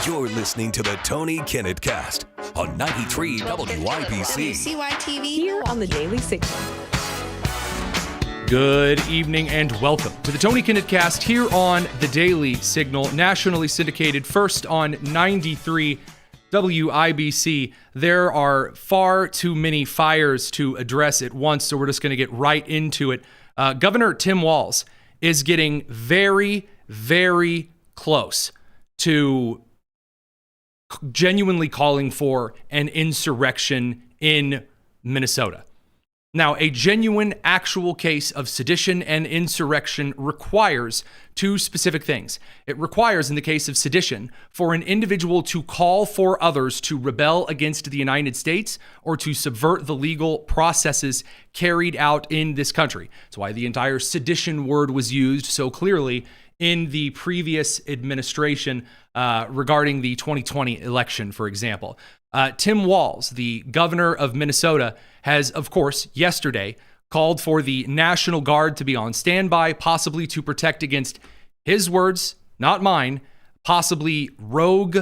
You're listening to the Tony Kinnett Cast on 93 WYBC. WCYTV Here on the Daily Signal. Good evening and welcome to the Tony Kinnett Cast here on the Daily Signal, nationally syndicated first on 93 WIBC. There are far too many fires to address at once, so we're just going to get right into it. Governor Tim Walz is getting very, very close to genuinely calling for an insurrection in Minnesota. Now, a genuine, actual case of sedition and insurrection requires two specific things. It requires, in the case of sedition, for an individual to call for others to rebel against the United States or to subvert the legal processes carried out in this country. That's why the entire sedition word was used so clearly in the previous administration regarding the 2020 election, for example. Tim Walz, the governor of Minnesota, has, of course, yesterday called for the National Guard to be on standby, possibly to protect against his words, not mine, possibly rogue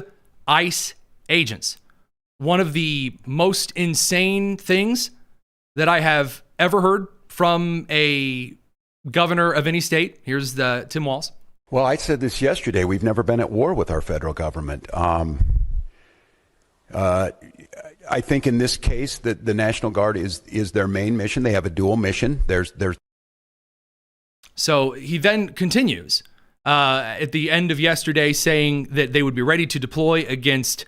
ICE agents. One of the most insane things that I have ever heard from a governor of any state. Here's the Tim Walz. Well, I said this yesterday. We've never been at war with our federal government. I think in this case that the National Guard is their main mission. They have a dual mission. So he then continues at the end of yesterday saying that they would be ready to deploy against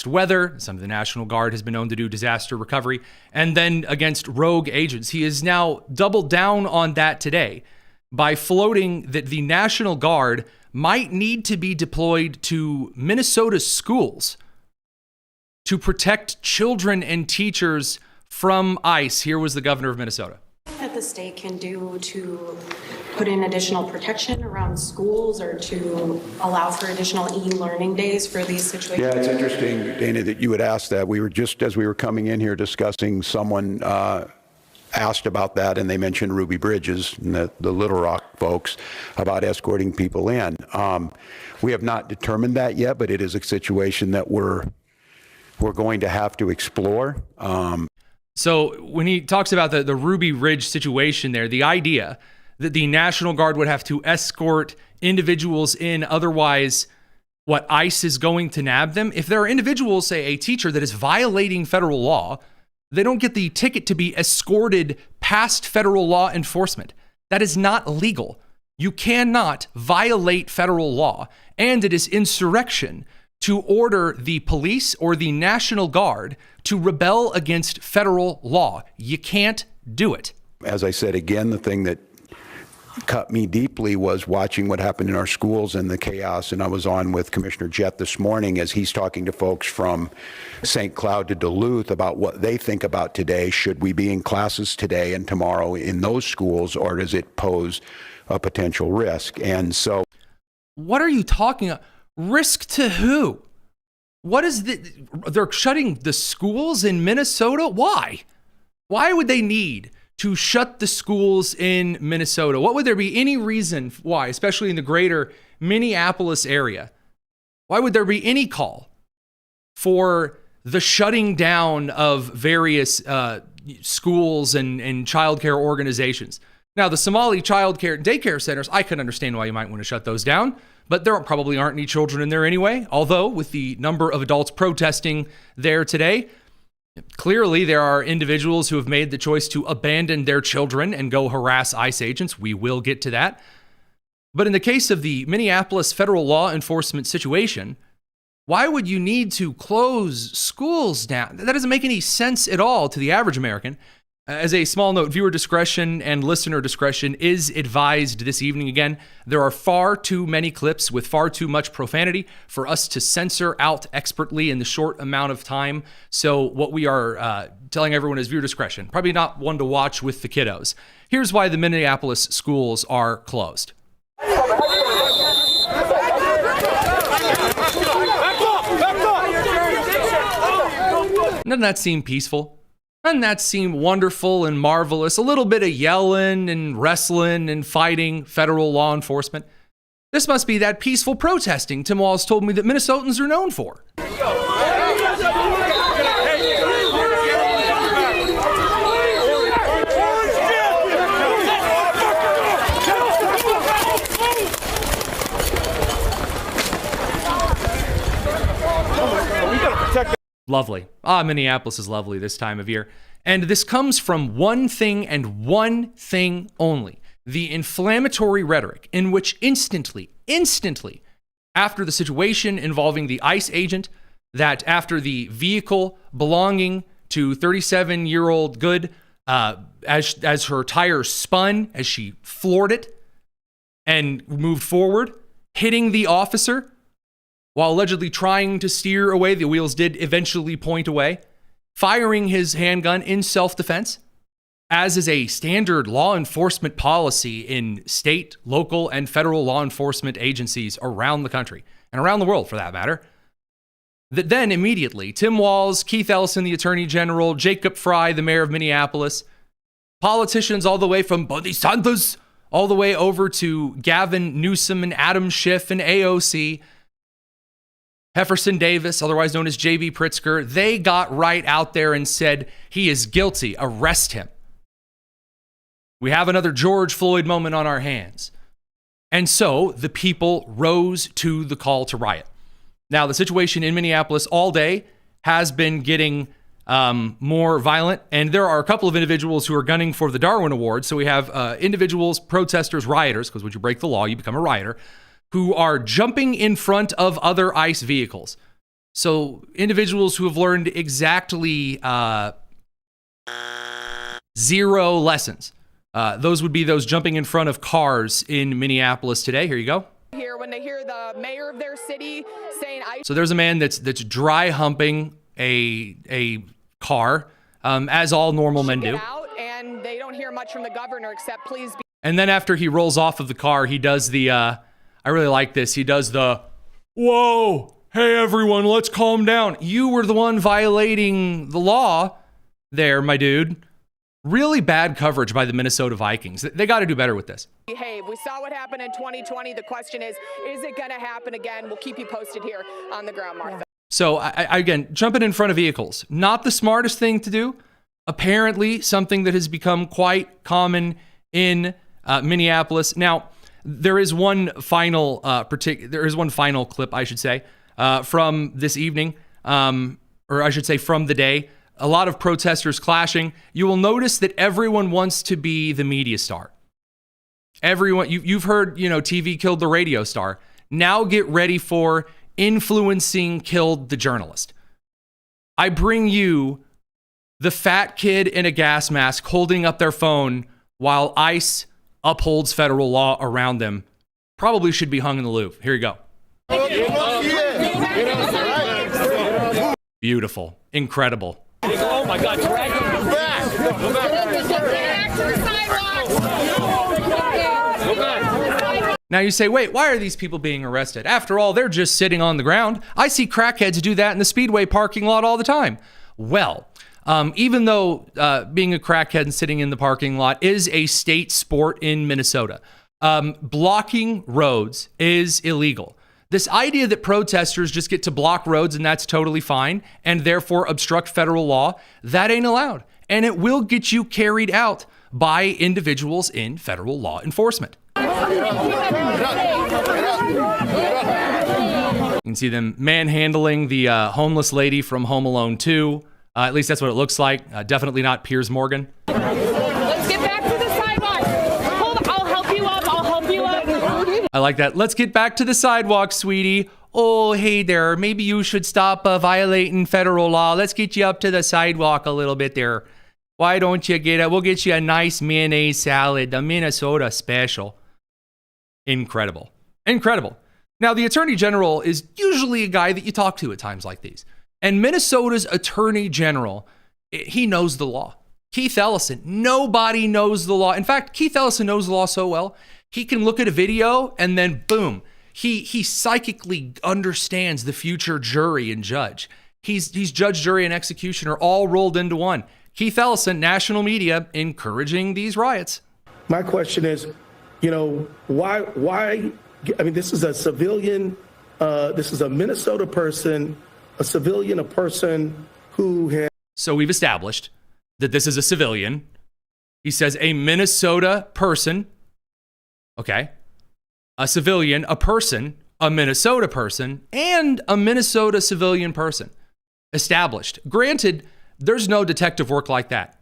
weather. Some of the National Guard has been known to do disaster recovery, and then against rogue agents. He has now doubled down on that today by floating that the National Guard might need to be deployed to Minnesota schools to protect children and teachers from ICE. Here was the governor of Minnesota. That the state can do to put in additional protection around schools or to allow for additional e-learning days for these situations? Yeah, it's interesting, Dana, that you would ask that. We were just, as we were coming in here discussing, someone asked about that, and they mentioned Ruby Bridges and the Little Rock folks about escorting people in. We have not determined that yet, but it is a situation that we're going to have to explore. So when he talks about the Ruby Ridge situation there, the idea that the National Guard would have to escort individuals in, otherwise what ICE is going to nab them. If there are individuals, say a teacher that is violating federal law, they don't get the ticket to be escorted past federal law enforcement. That is not legal. You cannot violate federal law, and it is insurrection to order the police or the National Guard to rebel against federal law. You can't do it. As I said, again, the thing that cut me deeply was watching what happened in our schools and the chaos. And I was on with Commissioner Jett this morning as he's talking to folks from St. Cloud to Duluth about what they think about today. Should we be in classes today and tomorrow in those schools, or does it pose a potential risk? And so, what are you talking about? Risk to who? What is they're shutting the schools in Minnesota? Why? Why would they need to shut the schools in Minnesota? What would there be any reason why, especially in the greater Minneapolis area? Why would there be any call for the shutting down of various schools and childcare organizations? Now, the Somali childcare daycare centers, I can understand why you might want to shut those down, but there probably aren't any children in there anyway. Although with the number of adults protesting there today, clearly there are individuals who have made the choice to abandon their children and go harass ICE agents. We will get to that. But in the case of the Minneapolis federal law enforcement situation, why would you need to close schools down? That doesn't make any sense at all to the average American. As a small note, viewer discretion and listener discretion is advised this evening. Again, there are far too many clips with far too much profanity for us to censor out expertly in the short amount of time. So what we are telling everyone is viewer discretion. Probably not one to watch with the kiddos. Here's why the Minneapolis schools are closed. Doesn't that seem peaceful? Doesn't that seem wonderful and marvelous? A little bit of yelling and wrestling and fighting federal law enforcement. This must be that peaceful protesting Tim Walz told me that Minnesotans are known for. Lovely. Minneapolis is lovely this time of year. And this comes from one thing and one thing only: the inflammatory rhetoric in which instantly, after the situation involving the ICE agent, that after the vehicle belonging to 37-year-old Good, as her tires spun, as she floored it and moved forward, hitting the officer, while allegedly trying to steer away, the wheels did eventually point away, firing his handgun in self-defense, as is a standard law enforcement policy in state, local, and federal law enforcement agencies around the country, and around the world for that matter. That then immediately, Tim Walz, Keith Ellison, the Attorney General, Jacob Fry, the Mayor of Minneapolis, politicians all the way from Bernie Sanders all the way over to Gavin Newsom and Adam Schiff and AOC, Hefferson Davis, otherwise known as J.B. Pritzker, they got right out there and said, he is guilty, arrest him. We have another George Floyd moment on our hands. And so the people rose to the call to riot. Now, the situation in Minneapolis all day has been getting more violent, and there are a couple of individuals who are gunning for the Darwin Award. So we have individuals, protesters, rioters, because when you break the law, you become a rioter, who are jumping in front of other ICE vehicles. So individuals who have learned exactly 0 lessons. Those would be those jumping in front of cars in Minneapolis today. Here you go. Here, when they hear the mayor of their city saying, So there's a man that's dry humping a car, as all normal men do. out, and they don't hear much from the governor except please be. And then after he rolls off of the car, he does the, I really like this. He does the, whoa, hey everyone, let's calm down. You were the one violating the law there, my dude. Really bad coverage by the Minnesota Vikings. They got to do better with this. Behave. We saw what happened in 2020. The question is it going to happen again? We'll keep you posted here on the ground, Martha. So again, jumping in front of vehicles, not the smartest thing to do. Apparently something that has become quite common in Minneapolis. Now, there is one final clip, I should say, from this evening, or I should say from the day. A lot of protesters clashing. You will notice that everyone wants to be the media star. Everyone, you've heard, TV killed the radio star. Now get ready for influencing killed the journalist. I bring you the fat kid in a gas mask holding up their phone while ICE upholds federal law around them. Probably should be hung in the Louvre. Here you go. Beautiful. Incredible. Oh my God, drag him back. Go back. Now you say, wait, why are these people being arrested? After all, they're just sitting on the ground. I see crackheads do that in the Speedway parking lot all the time. Well, even though being a crackhead and sitting in the parking lot is a state sport in Minnesota, blocking roads is illegal. This idea that protesters just get to block roads and that's totally fine and therefore obstruct federal law, that ain't allowed. And it will get you carried out by individuals in federal law enforcement. You can see them manhandling the homeless lady from Home Alone 2. At least that's what it looks like. Definitely not Piers Morgan. Let's get back to the sidewalk. Hold on, I'll help you up. I like that. Let's get back to the sidewalk, sweetie. Oh, hey there. Maybe you should stop violating federal law. Let's get you up to the sidewalk a little bit there. Why don't you get it? We'll get you a nice mayonnaise salad, the Minnesota special. Incredible. Incredible. Now, the Attorney General is usually a guy that you talk to at times like these. And Minnesota's Attorney General, he knows the law. Keith Ellison, nobody knows the law. In fact, Keith Ellison knows the law so well, he can look at a video and then boom, he psychically understands the future jury and judge. He's judge, jury, and executioner all rolled into one. Keith Ellison, national media, encouraging these riots. My question is, why I mean, this is a civilian, this is a Minnesota person, a civilian, a person who has. So we've established that this is a civilian. He says a Minnesota person, okay, a civilian, a person, a Minnesota person, and a Minnesota civilian person. Established. Granted, there's no detective work like that.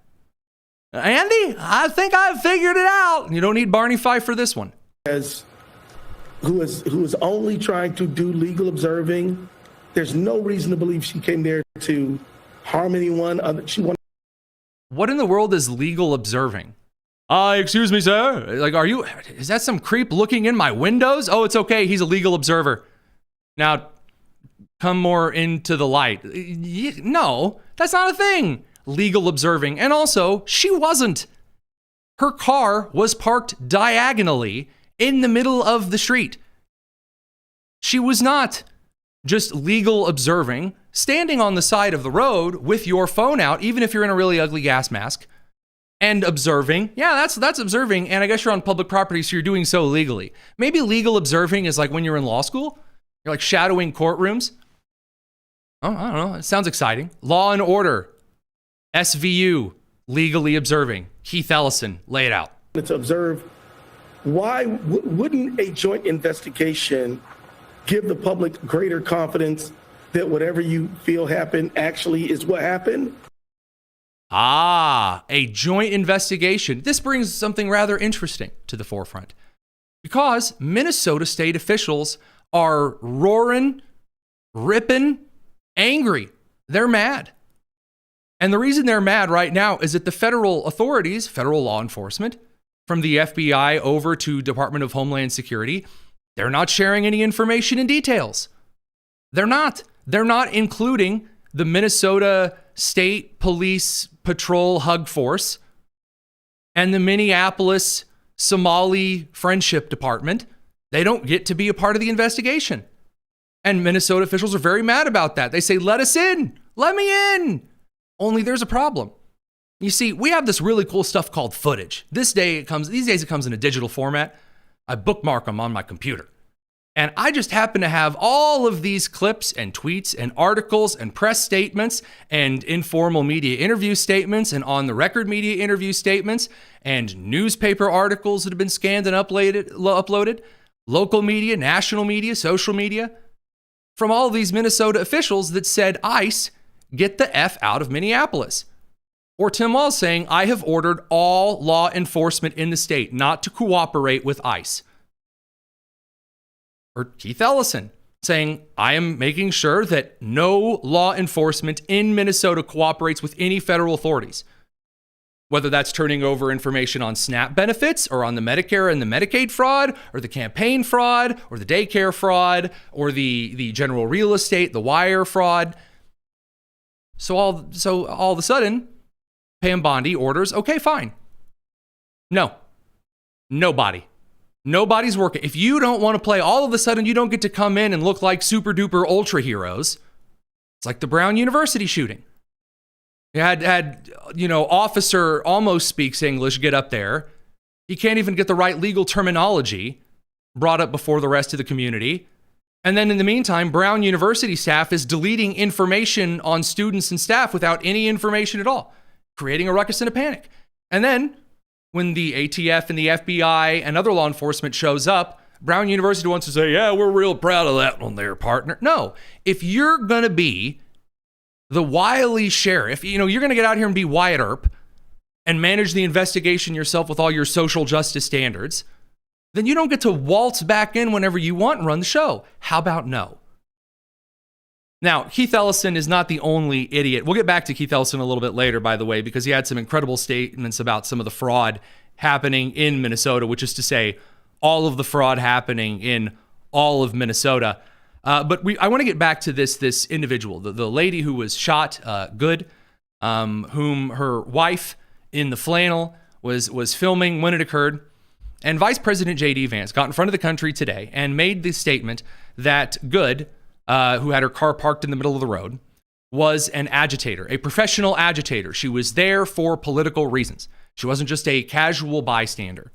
Andy, I think I've figured it out. You don't need Barney Fife for this one. Who is only trying to do legal observing. There's no reason to believe she came there to harm anyone. What in the world is legal observing? Excuse me, sir. Like, is that some creep looking in my windows? Oh, it's okay. He's a legal observer. Now, come more into the light. No, that's not a thing. Legal observing. And also, she wasn't. Her car was parked diagonally in the middle of the street. She was not just legal observing, standing on the side of the road with your phone out, even if you're in a really ugly gas mask, and observing. Yeah, that's observing, and I guess you're on public property, so you're doing so legally. Maybe legal observing is like when you're in law school. You're like shadowing courtrooms. Oh, I don't know. It sounds exciting. Law and Order, SVU, legally observing. Keith Ellison, lay it out. To observe, why wouldn't a joint investigation give the public greater confidence that whatever you feel happened actually is what happened? A joint investigation. This brings something rather interesting to the forefront because Minnesota state officials are roaring, ripping, angry. They're mad. And the reason they're mad right now is that the federal authorities, federal law enforcement, from the FBI over to Department of Homeland Security, they're not sharing any information and details. They're not. They're not including the Minnesota State Police Patrol Hug Force and the Minneapolis Somali Friendship Department. They don't get to be a part of the investigation. And Minnesota officials are very mad about that. They say, let us in. Let me in. Only there's a problem. You see, we have this really cool stuff called footage. These days it comes in a digital format. I bookmark them on my computer. And I just happen to have all of these clips and tweets and articles and press statements and informal media interview statements and on the record media interview statements and newspaper articles that have been scanned and uploaded, local media, national media, social media, from all of these Minnesota officials that said, ICE, get the F out of Minneapolis. Or Tim Walz saying, I have ordered all law enforcement in the state not to cooperate with ICE. Or Keith Ellison saying, I am making sure that no law enforcement in Minnesota cooperates with any federal authorities. Whether that's turning over information on SNAP benefits or on the Medicare and the Medicaid fraud or the campaign fraud or the daycare fraud or the general real estate, the wire fraud. So all of a sudden, Pam Bondi orders, okay, fine. No, nobody's working. If you don't want to play, all of a sudden you don't get to come in and look like super duper ultra heroes. It's like the Brown University shooting. You had officer almost speaks English get up there. He can't even get the right legal terminology brought up before the rest of the community. And then in the meantime, Brown University staff is deleting information on students and staff without any information at all, creating a ruckus and a panic. And then when the ATF and the FBI and other law enforcement shows up, Brown University wants to say, yeah, we're real proud of that on their partner. No, if you're going to be the wily sheriff, you're going to get out here and be Wyatt Earp and manage the investigation yourself with all your social justice standards, then you don't get to waltz back in whenever you want and run the show. How about no? Now, Keith Ellison is not the only idiot. We'll get back to Keith Ellison a little bit later, by the way, because he had some incredible statements about some of the fraud happening in Minnesota, which is to say all of the fraud happening in all of Minnesota. But I want to get back to this individual, the lady who was shot, Good, whom her wife in the flannel was filming when it occurred. And Vice President J.D. Vance got in front of the country today and made the statement that Good, who had her car parked in the middle of the road, was an agitator, a professional agitator. She was there for political reasons. She wasn't just a casual bystander.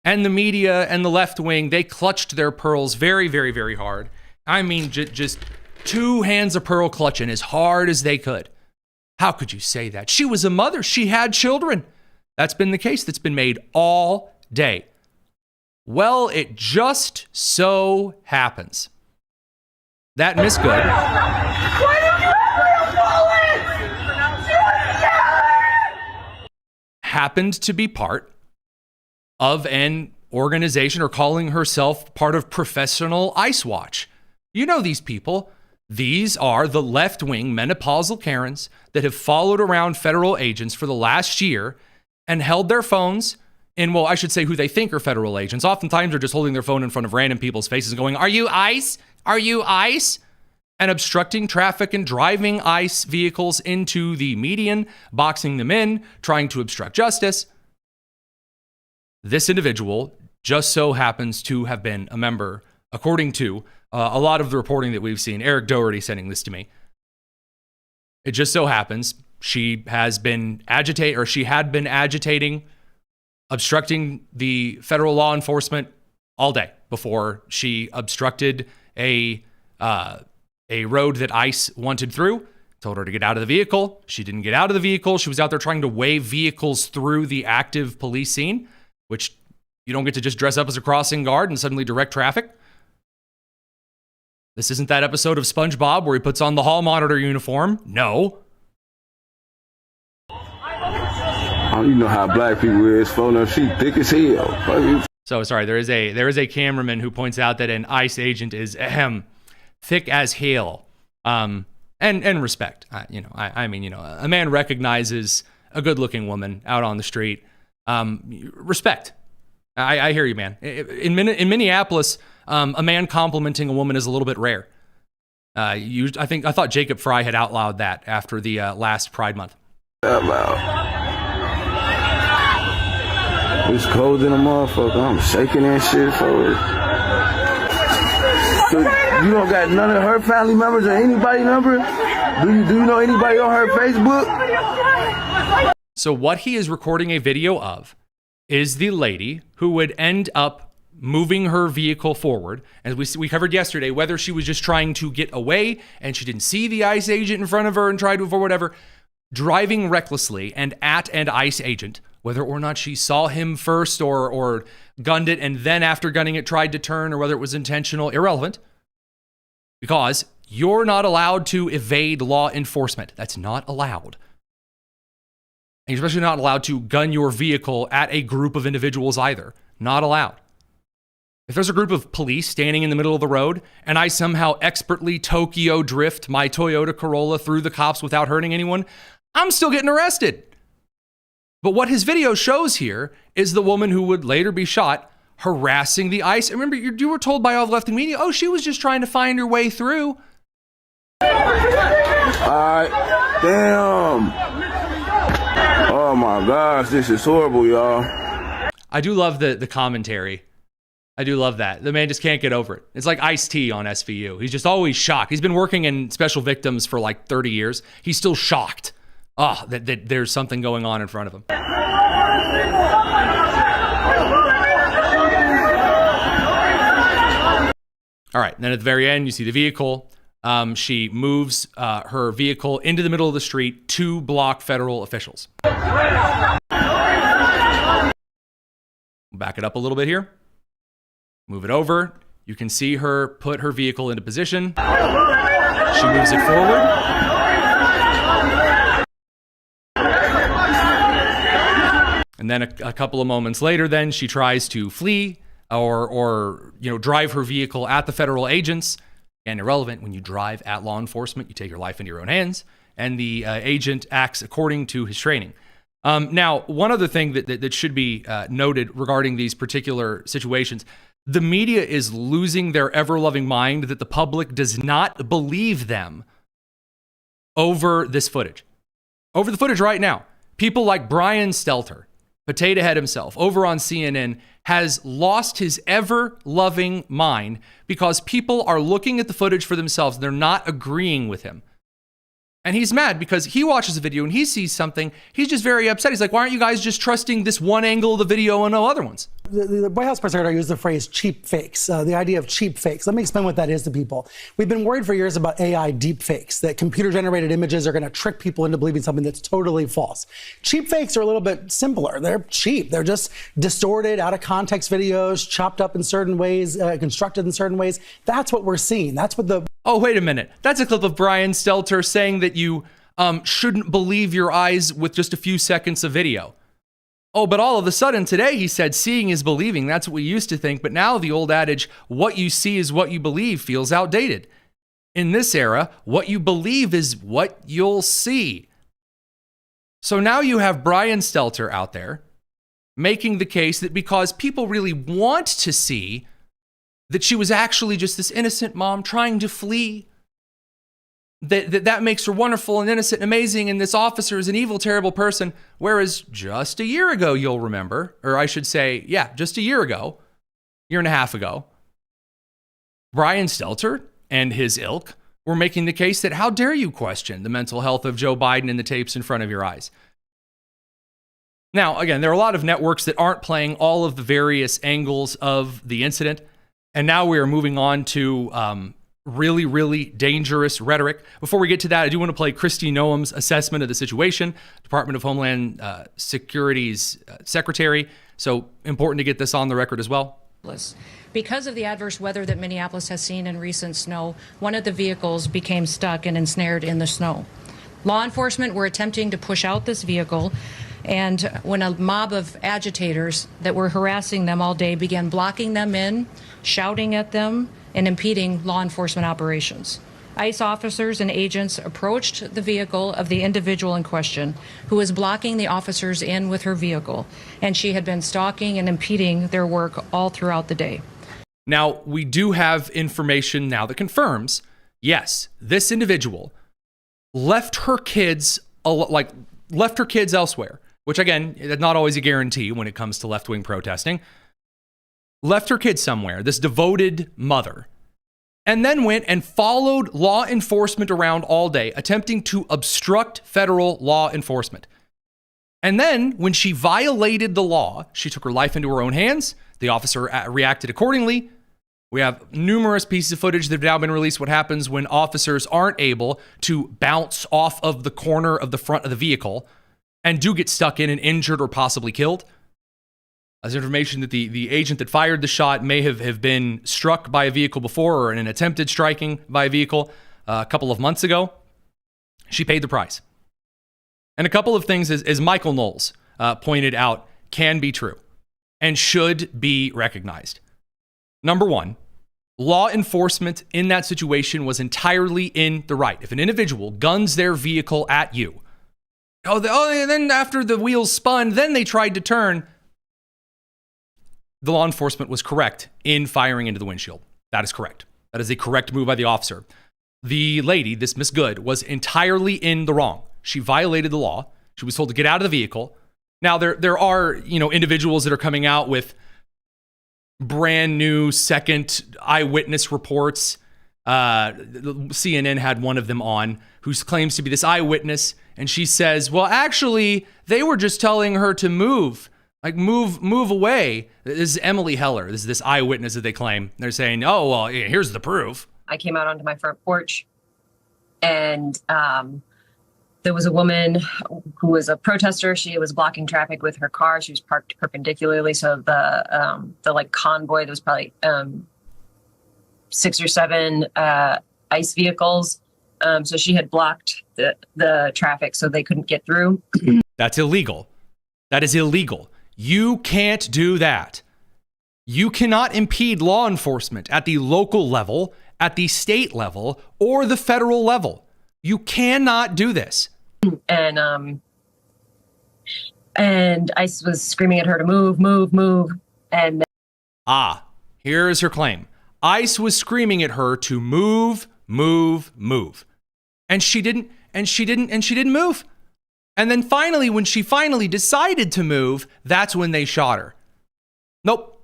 and the media and the left wing, they clutched their pearls very, very, very hard. I mean, just two hands of pearl clutching as hard as they could. How could you say that? She was a mother. She had children. That's been the case that's been made all day. Well, it just so happens that Miss Good happened to be part of an organization, or calling herself part of Professional Ice Watch. You know these people. These are the left-wing menopausal Karens that have followed around federal agents for the last year and held their phones in, well, I should say who they think are federal agents. Oftentimes they're just holding their phone in front of random people's faces and going, "Are you ICE? Are you ICE?" And obstructing traffic and driving ICE vehicles into the median, boxing them in, trying to obstruct justice. This individual just so happens to have been a member, according to a lot of the reporting that we've seen. Eric Doherty sending this to me. It just so happens she had been agitating, obstructing the federal law enforcement all day before she obstructed a road that ICE wanted through. Told her to get out of the vehicle. She didn't get out of the vehicle. She was out there trying to wave vehicles through the active police scene, which you don't get to just dress up as a crossing guard and suddenly direct traffic. This isn't that episode of SpongeBob where he puts on the hall monitor uniform. No. You know how black people is, phone she thick as hell. So sorry, there is a cameraman who points out that an ICE agent is thick as hell. And respect. I mean, a man recognizes a good-looking woman out on the street. Respect. I hear you, man. In Minneapolis, a man complimenting a woman is a little bit rare. I thought Jacob Fry had outlawed that after the last Pride Month. It's cold in a motherfucker. I'm shaking that shit forward. So you don't got none of her family members or anybody number? Do you know anybody on her Facebook? So what he is recording a video of is the lady who would end up moving her vehicle forward. As we covered yesterday, whether she was just trying to get away and she didn't see the ICE agent in front of her and tried to avoid whatever, driving recklessly and at an ICE agent, whether or not she saw him first or gunned it and then after gunning it tried to turn, or whether it was intentional, irrelevant. Because you're not allowed to evade law enforcement. That's not allowed. And you're especially not allowed to gun your vehicle at a group of individuals either. Not allowed. If there's a group of police standing in the middle of the road and I somehow expertly Tokyo drift my Toyota Corolla through the cops without hurting anyone, I'm still getting arrested. But what his video shows here is the woman who would later be shot harassing the ICE. Remember, you were told by all the left-wing media, oh, she was just trying to find her way through. Alright, damn. Oh my gosh, this is horrible, y'all. I do love the commentary. I do love that. The man just can't get over it. It's like Ice-T on SVU. He's just always shocked. He's been working in special victims for like 30 years. He's still shocked. Oh, that there's something going on in front of him. All right, then at the very end, you see the vehicle. She moves her vehicle into the middle of the street to block federal officials. Back it up a little bit here. Move it over. You can see her put her vehicle into position. She moves it forward. And then a couple of moments later, then she tries to flee or drive her vehicle at the federal agents. And irrelevant, when you drive at law enforcement, you take your life into your own hands, and the agent acts according to his training. Now, one other thing that should be noted regarding these particular situations, the media is losing their ever-loving mind that the public does not believe them over this footage. Over the footage right now, people like Brian Stelter, Potato Head himself, over on CNN, has lost his ever-loving mind because people are looking at the footage for themselves and they're not agreeing with him. And he's mad because he watches a video and he sees something. He's just very upset. He's like, why aren't you guys just trusting this one angle of the video and no other ones? The White House press secretary used the phrase cheap fakes, the idea of cheap fakes. Let me explain what that is to people. We've been worried for years about AI deep fakes, that computer-generated images are going to trick people into believing something that's totally false. Cheap fakes are a little bit simpler. They're cheap. They're just distorted, out-of-context videos, chopped up in certain ways, constructed in certain ways. That's what we're seeing. That's what the... Oh, wait a minute. That's a clip of Brian Stelter saying that you shouldn't believe your eyes with just a few seconds of video. Oh, but all of a sudden today he said seeing is believing. That's what we used to think. But now the old adage, what you see is what you believe, feels outdated. In this era, what you believe is what you'll see. So now you have Brian Stelter out there making the case that because people really want to see that she was actually just this innocent mom trying to flee, that makes her wonderful and innocent and amazing, and this officer is an evil, terrible person. Whereas just a year ago, you'll remember, or I should say, just a year and a half ago, Brian Stelter and his ilk were making the case that how dare you question the mental health of Joe Biden in the tapes in front of your eyes. Now, again, there are a lot of networks that aren't playing all of the various angles of the incident, and now we are moving on to really, really dangerous rhetoric. Before we get to that, I do want to play Kristi Noem's assessment of the situation, Department of Homeland Security's secretary. So important to get this on the record as well. Because of the adverse weather that Minneapolis has seen in recent snow, one of the vehicles became stuck and ensnared in the snow. Law enforcement were attempting to push out this vehicle, and when a mob of agitators that were harassing them all day began blocking them in, shouting at them, and impeding law enforcement operations. ICE officers and agents approached the vehicle of the individual in question, who was blocking the officers in with her vehicle, and she had been stalking and impeding their work all throughout the day. Now, we do have information now that confirms, yes, this individual left her kids elsewhere, which again, is not always a guarantee when it comes to left-wing protesting. Left her kids somewhere, this devoted mother, and then went and followed law enforcement around all day, attempting to obstruct federal law enforcement. And then when she violated the law, she took her life into her own hands. The officer reacted accordingly. We have numerous pieces of footage that have now been released. What happens when officers aren't able to bounce off of the corner of the front of the vehicle and do get stuck in and injured or possibly killed. There's information that the agent that fired the shot may have been struck by a vehicle before or in an attempted striking by a vehicle a couple of months ago. She paid the price. And a couple of things, as Michael Knowles pointed out, can be true and should be recognized. Number one, law enforcement in that situation was entirely in the right. If an individual guns their vehicle at you, and then after the wheels spun, then they tried to turn, the law enforcement was correct in firing into the windshield. That is correct. That is a correct move by the officer. The lady, this Miss Good, was entirely in the wrong. She violated the law. She was told to get out of the vehicle. Now, there are, individuals that are coming out with brand new second eyewitness reports. CNN had one of them on who claims to be this eyewitness. And she says, well, actually, they were just telling her to move. Like, move away. This is Emily Heller. This is this eyewitness that they claim. They're saying, oh, well, here's the proof. I came out onto my front porch, and there was a woman who was a protester. She was blocking traffic with her car. She was parked perpendicularly. So the convoy, there was probably 6 or 7 ICE vehicles. So she had blocked the traffic so they couldn't get through. That's illegal. That is illegal. You can't do that. You cannot impede law enforcement at the local level, at the state level, or the federal level. You cannot do this. And ICE was screaming at her to move. And here is her claim. ICE was screaming at her to move. And she didn't move. And then finally, when she finally decided to move, that's when they shot her. Nope.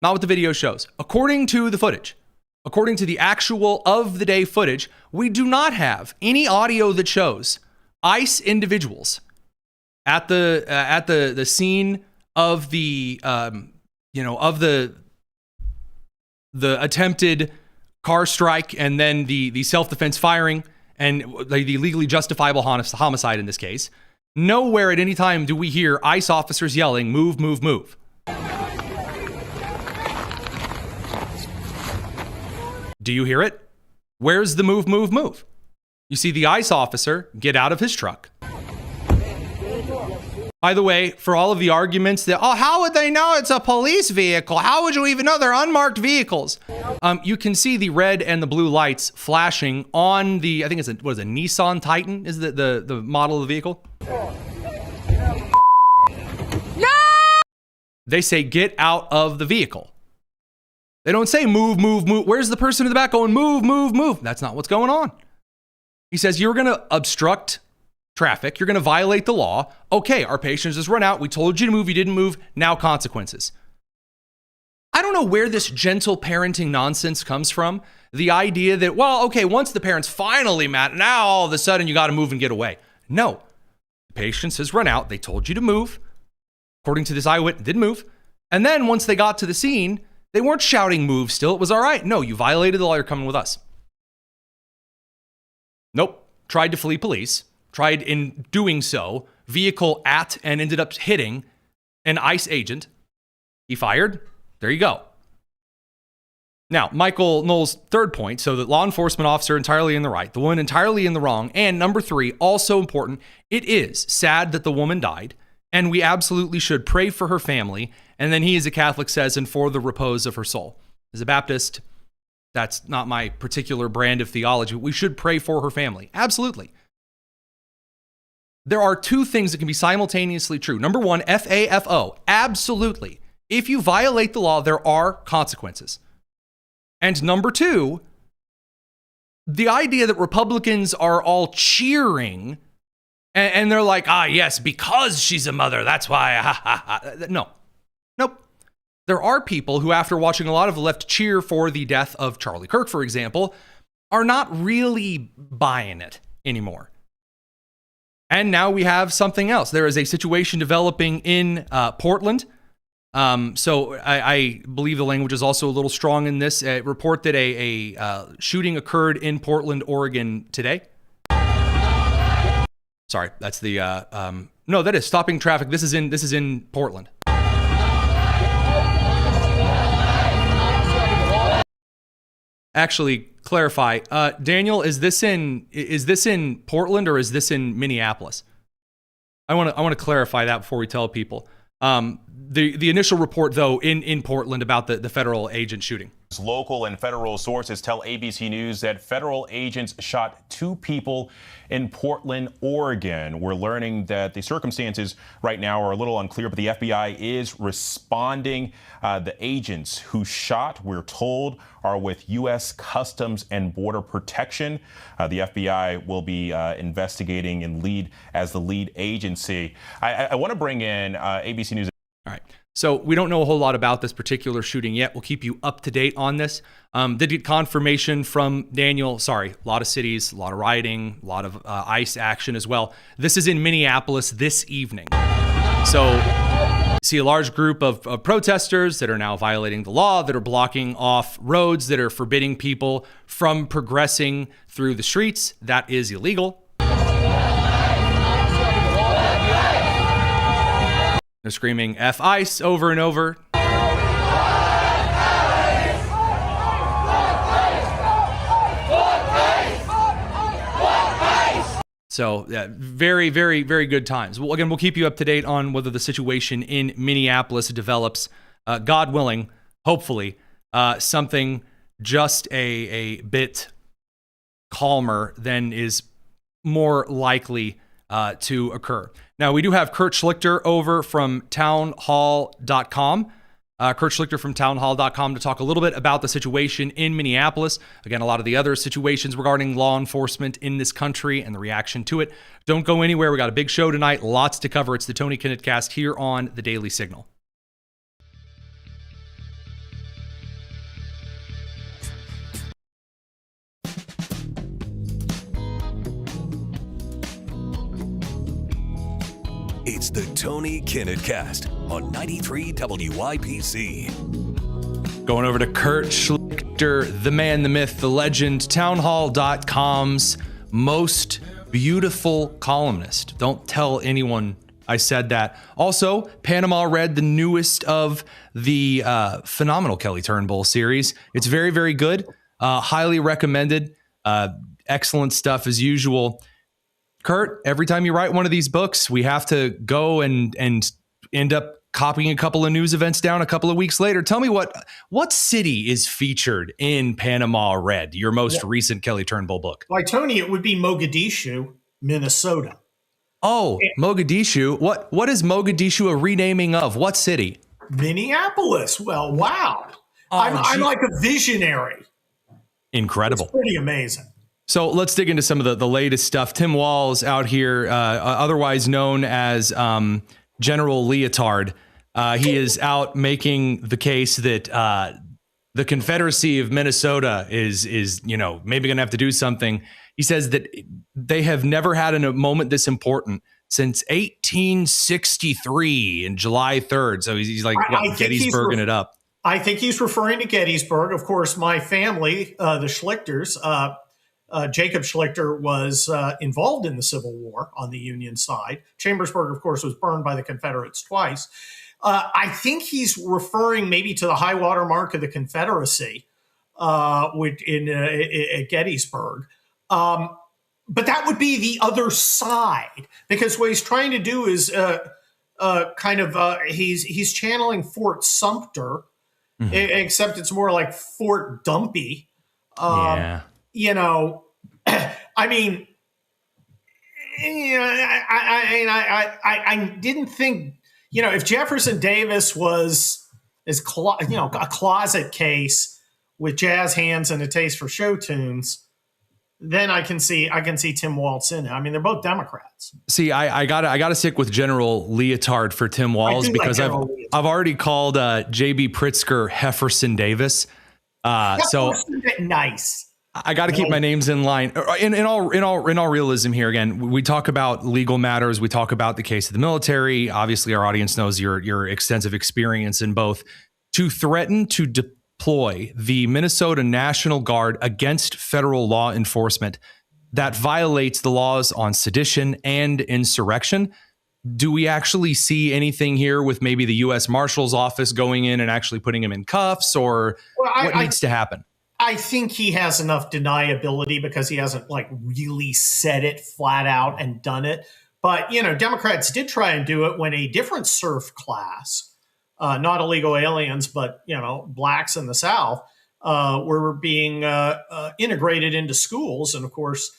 Not what the video shows. According to the footage, according to the actual of the day footage, we do not have any audio that shows ICE individuals at the scene of the, of the attempted car strike and then the self-defense firing and the legally justifiable homicide in this case. Nowhere at any time do we hear ICE officers yelling, "Move, move, move." Do you hear it? Where's the move, move, move? You see the ICE officer get out of his truck. By the way, for all of the arguments that, oh, how would they know it's a police vehicle? How would you even know they're unmarked vehicles? You can see the red and the blue lights flashing on the, I think it's a Nissan Titan is the model of the vehicle. No! They say, get out of the vehicle. They don't say move, move, move. Where's the person in the back going move, move, move? That's not what's going on. He says, you're going to obstruct traffic. You're going to violate the law. Okay, our patience just run out. We told you to move. You didn't move. Now consequences. I don't know where this gentle parenting nonsense comes from. The idea that, well, okay, once the parents finally mad, now all of a sudden you got to move and get away. No, patience has run out. They told you to move. According to this eyewitness, didn't move. And then once they got to the scene, they weren't shouting move still. It was all right. No, you violated the law. You're coming with us. Nope. Tried to flee police. Tried in doing so, vehicle at and ended up hitting an ICE agent. He fired. There you go. Now, Michael Knowles' third point, so the law enforcement officer entirely in the right, the woman entirely in the wrong, and number three, also important, it is sad that the woman died, and we absolutely should pray for her family, and then he, as a Catholic, says, and for the repose of her soul. As a Baptist, that's not my particular brand of theology. We should pray for her family. Absolutely. There are two things that can be simultaneously true. Number one, FAFO, absolutely. If you violate the law, there are consequences. And number two, the idea that Republicans are all cheering and they're like, yes, because she's a mother, that's why, No. Nope. There are people who, after watching a lot of the left cheer for the death of Charlie Kirk, for example, are not really buying it anymore. And now we have something else. There is a situation developing in Portland. So I believe the language is also a little strong in this. A report that a shooting occurred in Portland, Oregon today. Sorry, that's the no, that is stopping traffic. This is in Portland. Actually, clarify, Daniel, is this in Portland or is this in Minneapolis? I want to clarify that before we tell people. The initial report, though, in Portland about the federal agent shooting. Local and federal sources tell ABC News that federal agents shot 2 people in Portland, Oregon. We're learning that the circumstances right now are a little unclear, but the FBI is responding. The agents who shot, we're told, are with U.S. Customs and Border Protection. The FBI will be investigating and lead as the lead agency. I want to bring in ABC News. All right. So we don't know a whole lot about this particular shooting yet. We'll keep you up to date on this. Did get confirmation from Daniel. Sorry, a lot of cities, a lot of rioting, a lot of ICE action as well. This is in Minneapolis this evening. So see a large group of protesters that are now violating the law, that are blocking off roads, that are forbidding people from progressing through the streets. That is illegal. They're screaming F ICE over and over. So very, very, very good times. Well, again, we'll keep you up to date on whether the situation in Minneapolis develops. God willing, hopefully, something just a bit calmer than is more likely to occur. Now, we do have Kurt Schlichter over from townhall.com. Kurt Schlichter from townhall.com to talk a little bit about the situation in Minneapolis. Again, a lot of the other situations regarding law enforcement in this country and the reaction to it. Don't go anywhere. We got a big show tonight. Lots to cover. It's the Tony Kinnett Cast here on The Daily Signal. It's the Tony Kinnett Cast on 93 WIPC. Going over to Kurt Schlichter, the man, the myth, the legend, townhall.com's most beautiful columnist. Don't tell anyone I said that. Also, Panama Red, the newest of the phenomenal Kelly Turnbull series. It's very, very good. Highly recommended. Excellent stuff as usual. Kurt, every time you write one of these books, we have to go and end up copying a couple of news events down a couple of weeks later. Tell me what city is featured in Panama Red, your most recent Kelly Turnbull book? Why, Tony, it would be Mogadishu, Minnesota. Oh, Mogadishu. What is Mogadishu a renaming of? What city? Minneapolis. Well, wow. I'm like a visionary. Incredible. It's pretty amazing. So let's dig into some of the latest stuff. Tim Walz out here, otherwise known as General Leotard. He is out making the case that the Confederacy of Minnesota is maybe going to have to do something. He says that they have never had a moment this important since 1863 and July 3rd. So he's like Gettysburging it up. I think he's referring to Gettysburg. Of course, my family, the Schlichters, Jacob Schlichter was involved in the Civil War on the Union side. Chambersburg, of course, was burned by the Confederates twice. I think he's referring maybe to the high water mark of the Confederacy at Gettysburg. But that would be the other side, because what he's trying to do is he's channeling Fort Sumter, except it's more like Fort Dumpy. I mean, I didn't think, if Jefferson Davis was a closet case with jazz hands and a taste for show tunes, then I can see Tim Walz in it. I mean, they're both Democrats. See, I gotta stick with General Leotard for Tim Walz because I've already called JB Pritzker Hefferson Davis. Nice. I got to keep my names in line. In all realism here, again, we talk about legal matters. We talk about the case of the military. Obviously, our audience knows your extensive experience in both. To threaten to deploy the Minnesota National Guard against federal law enforcement that violates the laws on sedition and insurrection. Do we actually see anything here with maybe the U.S. Marshal's office going in and actually putting him in cuffs, or what needs to happen? I think he has enough deniability because he hasn't really said it flat out and done it. But, Democrats did try and do it when a different serf class, not illegal aliens, but, blacks in the South, were being integrated into schools. And of course,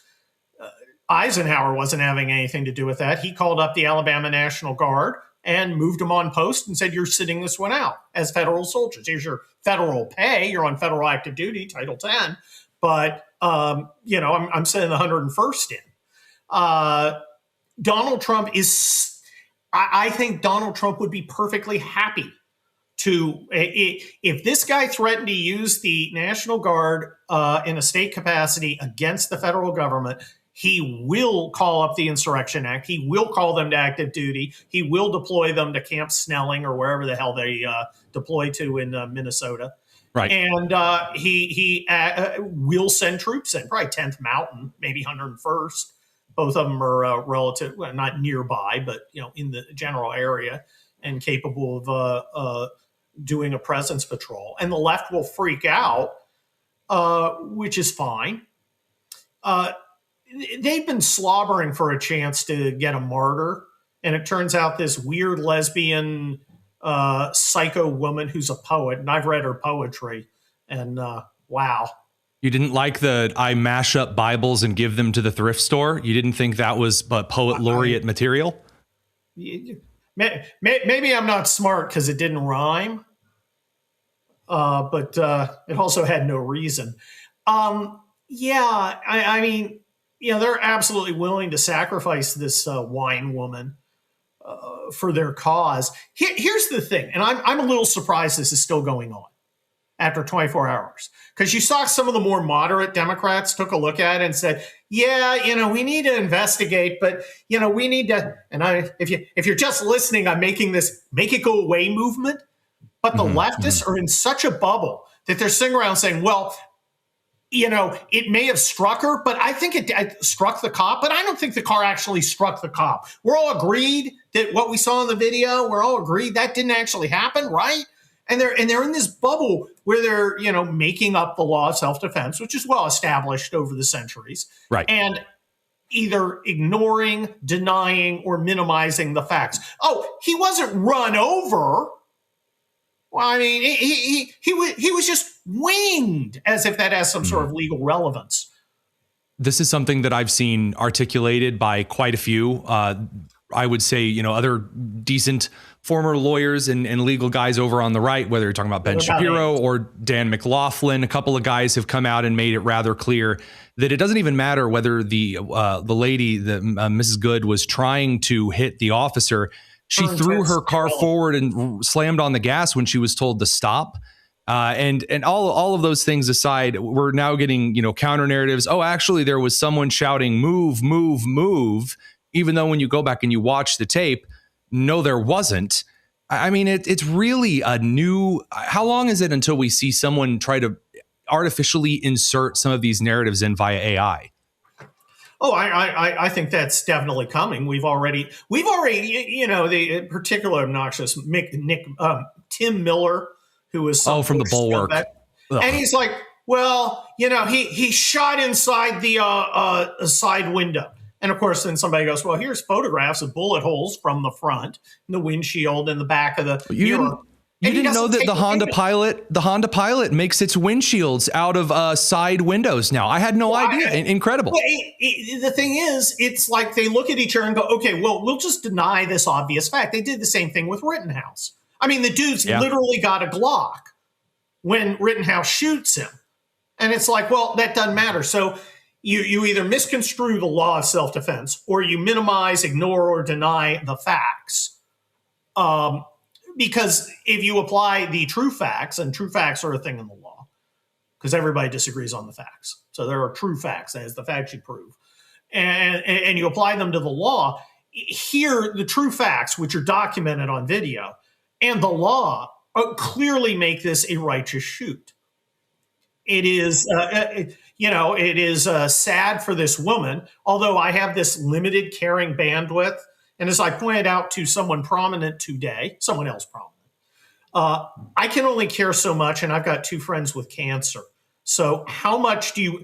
Eisenhower wasn't having anything to do with that. He called up the Alabama National Guard and moved them on post and said, you're sitting this one out as federal soldiers. Here's your federal pay. You're on federal active duty, Title 10. But, I'm sending the 101st in. Donald Trump I think Donald Trump would be perfectly happy if this guy threatened to use the National Guard in a state capacity against the federal government. He will call up the Insurrection Act. He will call them to active duty. He will deploy them to Camp Snelling or wherever the hell they deploy to in Minnesota. Right. And he will send troops in, probably 10th Mountain, maybe 101st. Both of them are not nearby, but in the general area and capable of doing a presence patrol. And the left will freak out, which is fine. They've been slobbering for a chance to get a martyr. And it turns out this weird lesbian psycho woman who's a poet, and I've read her poetry, and wow. You didn't like I mash up Bibles and give them to the thrift store? You didn't think that was poet laureate material? Maybe I'm not smart because it didn't rhyme, but it also had no reason. I mean, they're absolutely willing to sacrifice this wine woman for their cause. Here's the thing, and I'm a little surprised this is still going on. after 24 hours. Because you saw some of the more moderate Democrats took a look at it and said, yeah, we need to investigate, but, we need to, and if you're just listening, I'm making this make it go away movement. But the leftists are in such a bubble that they're sitting around saying, well, it may have struck her, but I think it struck the cop, but I don't think the car actually struck the cop. We're all agreed that what we saw in the video, we're all agreed that didn't actually happen, right? And they're in this bubble where they're, making up the law of self-defense, which is well established over the centuries. Right. And either ignoring, denying, or minimizing the facts. Oh, he wasn't run over. Well, I mean, he was just winged, as if that has some sort of legal relevance. This is something that I've seen articulated by quite a few. I would say, other decent former lawyers and legal guys over on the right, whether you're talking about Ben Shapiro or Dan McLaughlin. A couple of guys have come out and made it rather clear that it doesn't even matter whether the lady, Mrs. Good, was trying to hit the officer. She threw her car forward and slammed on the gas when she was told to stop. And all of those things aside, we're now getting, counter narratives. Oh, actually, there was someone shouting, move, move, move. Even though when you go back and you watch the tape, no, there wasn't. I mean, it's really a new. How long is it until we see someone try to artificially insert some of these narratives in via AI? Oh, I think that's definitely coming. We've already, the particular obnoxious Tim Miller, who was from the Bulwark, and he's like, well, he shot inside the side window. And of course, then somebody goes, well, here's photographs of bullet holes from the front, and the windshield, in the back of the mirror. You didn't know that the Honda Pilot makes its windshields out of side windows now. I had no idea. Incredible. Well, the thing is, it's like they look at each other and go, okay, well, we'll just deny this obvious fact. They did the same thing with Rittenhouse. I mean, the dude's literally got a Glock when Rittenhouse shoots him. And it's like, well, that doesn't matter. So you either misconstrue the law of self-defense or you minimize, ignore, or deny the facts. Because if you apply the true facts, and true facts are a thing in the law, because everybody disagrees on the facts. So there are true facts, that is the facts you prove. And you apply them to the law. Here, the true facts, which are documented on video, and the law clearly make this a righteous shoot. It is, it is sad for this woman, although I have this limited carrying bandwidth. And as I pointed out to someone prominent today, someone else prominent, I can only care so much, and I've got 2 friends with cancer. So how much do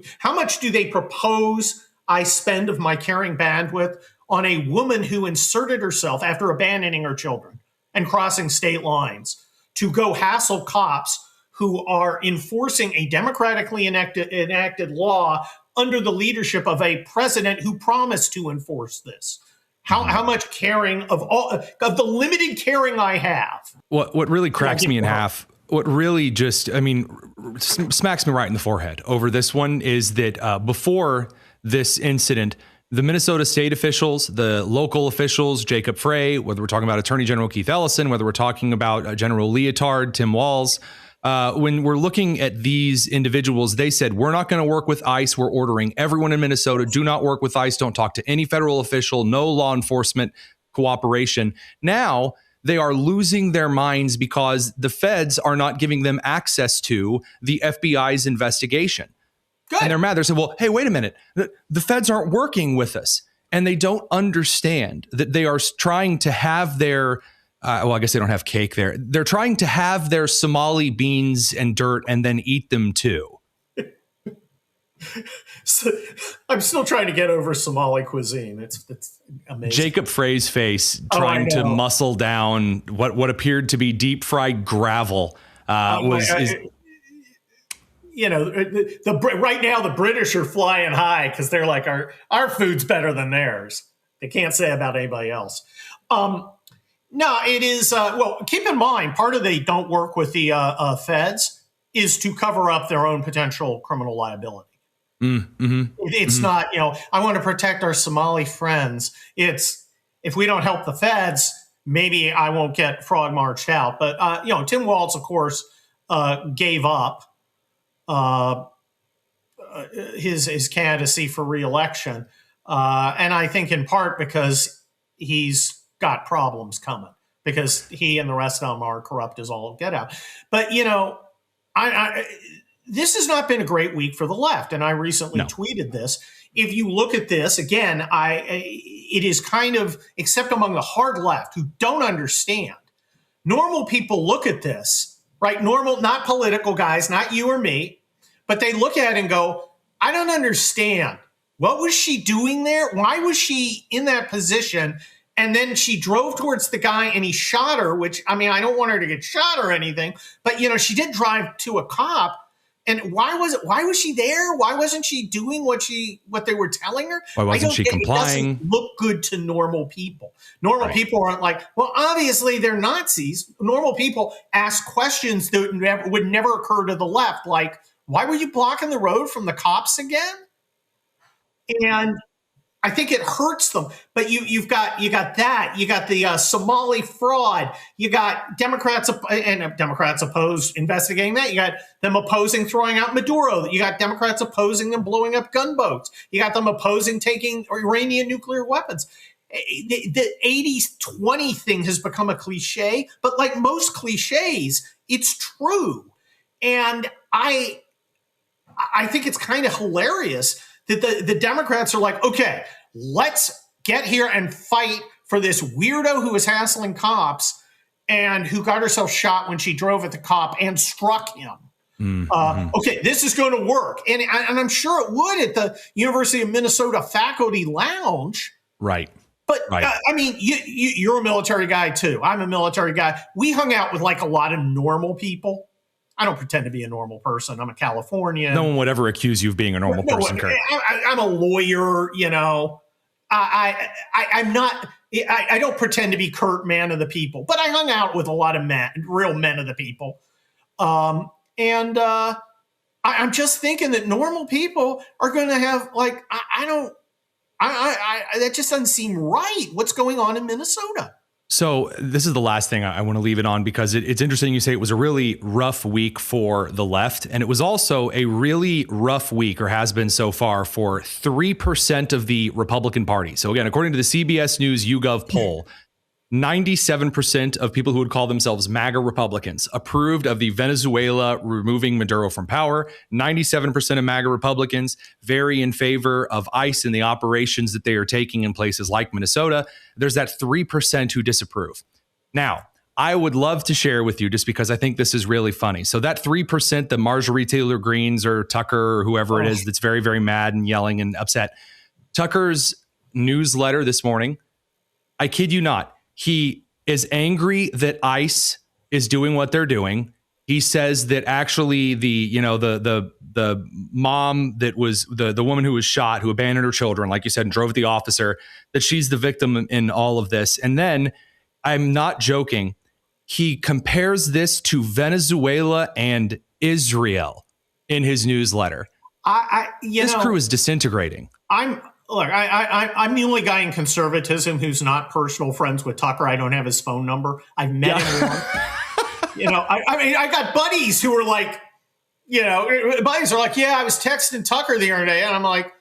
they propose I spend of my carrying bandwidth on a woman who inserted herself after abandoning her children and crossing state lines to go hassle cops who are enforcing a democratically enacted law under the leadership of a president who promised to enforce this? How much caring of the limited caring I have? What really cracks me in half, what really just, smacks me right in the forehead over this one is that before this incident, the Minnesota state officials, the local officials, Jacob Frey, whether we're talking about Attorney General Keith Ellison, whether we're talking about General Leotard, Tim Walz, when we're looking at these individuals, they said, we're not going to work with ICE. We're ordering everyone in Minnesota, do not work with ICE. Don't talk to any federal official, no law enforcement cooperation. Now they are losing their minds because the feds are not giving them access to the FBI's investigation. Good. And they're mad. They're saying, well, hey, wait a minute. The feds aren't working with us. And they don't understand that they are trying to have their I guess they don't have cake there. They're trying to have their Somali beans and dirt and then eat them too. So, I'm still trying to get over Somali cuisine. It's amazing. Jacob Frey's face trying to muscle down what appeared to be deep fried gravel right now the British are flying high because they're like our food's better than theirs. They can't say about anybody else. No, it is. Keep in mind, part of they don't work with the feds is to cover up their own potential criminal liability. It's not, I want to protect our Somali friends. It's if we don't help the feds, maybe I won't get frog marched out. But, Tim Walz, of course, gave up his candidacy for re-election. And I think in part because he's got problems coming, because he and the rest of them are corrupt as all get out. But, this has not been a great week for the left. And I recently tweeted this. If you look at this, again, it is kind of, except among the hard left who don't understand, normal people look at this, right? Normal, not political guys, not you or me, but they look at it and go, I don't understand. What was she doing there? Why was she in that position? And then she drove towards the guy and he shot her, which, I mean, I don't want her to get shot or anything, but, she did drive to a cop. And why was she there? Why wasn't she doing what they were telling her? Why wasn't she complying? It doesn't look good to normal people. Normal people aren't like, well, obviously they're Nazis. Normal people ask questions that would never occur to the left. Like, why were you blocking the road from the cops again? And I think it hurts them. But you got that. You got the Somali fraud. You got Democrats opposed investigating that. You got them opposing throwing out Maduro. You got Democrats opposing them blowing up gunboats. You got them opposing taking Iranian nuclear weapons. The 80-20 thing has become a cliche, but like most cliches, it's true. And I think it's kind of hilarious that the Democrats are like, okay, let's get here and fight for this weirdo who was hassling cops and who got herself shot when she drove at the cop and struck him. Okay, this is going to work. And I'm sure it would at the University of Minnesota Faculty Lounge. Right. But, I mean, you're a military guy, too. I'm a military guy. We hung out with, like, a lot of normal people. I don't pretend to be a normal person. I'm a Californian. No one would ever accuse you of being a normal person, Kurt. I'm a lawyer, I'm not. I don't pretend to be Kurt, man of the people, but I hung out with a lot of real men of the people, and I'm just thinking that normal people are going to have like that just doesn't seem right. What's going on in Minnesota? So this is the last thing I want to leave it on, because it's interesting you say it was a really rough week for the left. And it was also a really rough week, or has been so far, for 3% of the Republican Party. So again, according to the CBS News YouGov poll, 97% of people who would call themselves MAGA Republicans approved of the Venezuela removing Maduro from power. 97% of MAGA Republicans very in favor of ICE and the operations that they are taking in places like Minnesota. There's that 3% who disapprove. Now, I would love to share with you, just because I think this is really funny. So that 3%, the Marjorie Taylor Greenes or Tucker or whoever it is that's very, very mad and yelling and upset. Tucker's newsletter this morning, I kid you not, he is angry that ICE is doing what they're doing. He says that actually the mom that was the woman who was shot, who abandoned her children, like you said, and drove the officer, that she's the victim in all of this. And then, I'm not joking, he compares this to Venezuela and Israel in his newsletter. This crew is disintegrating. Look, I'm the only guy in conservatism who's not personal friends with Tucker. I don't have his phone number. I've met him once. I mean, I got buddies who are like, buddies are like, yeah, I was texting Tucker the other day, and I'm like,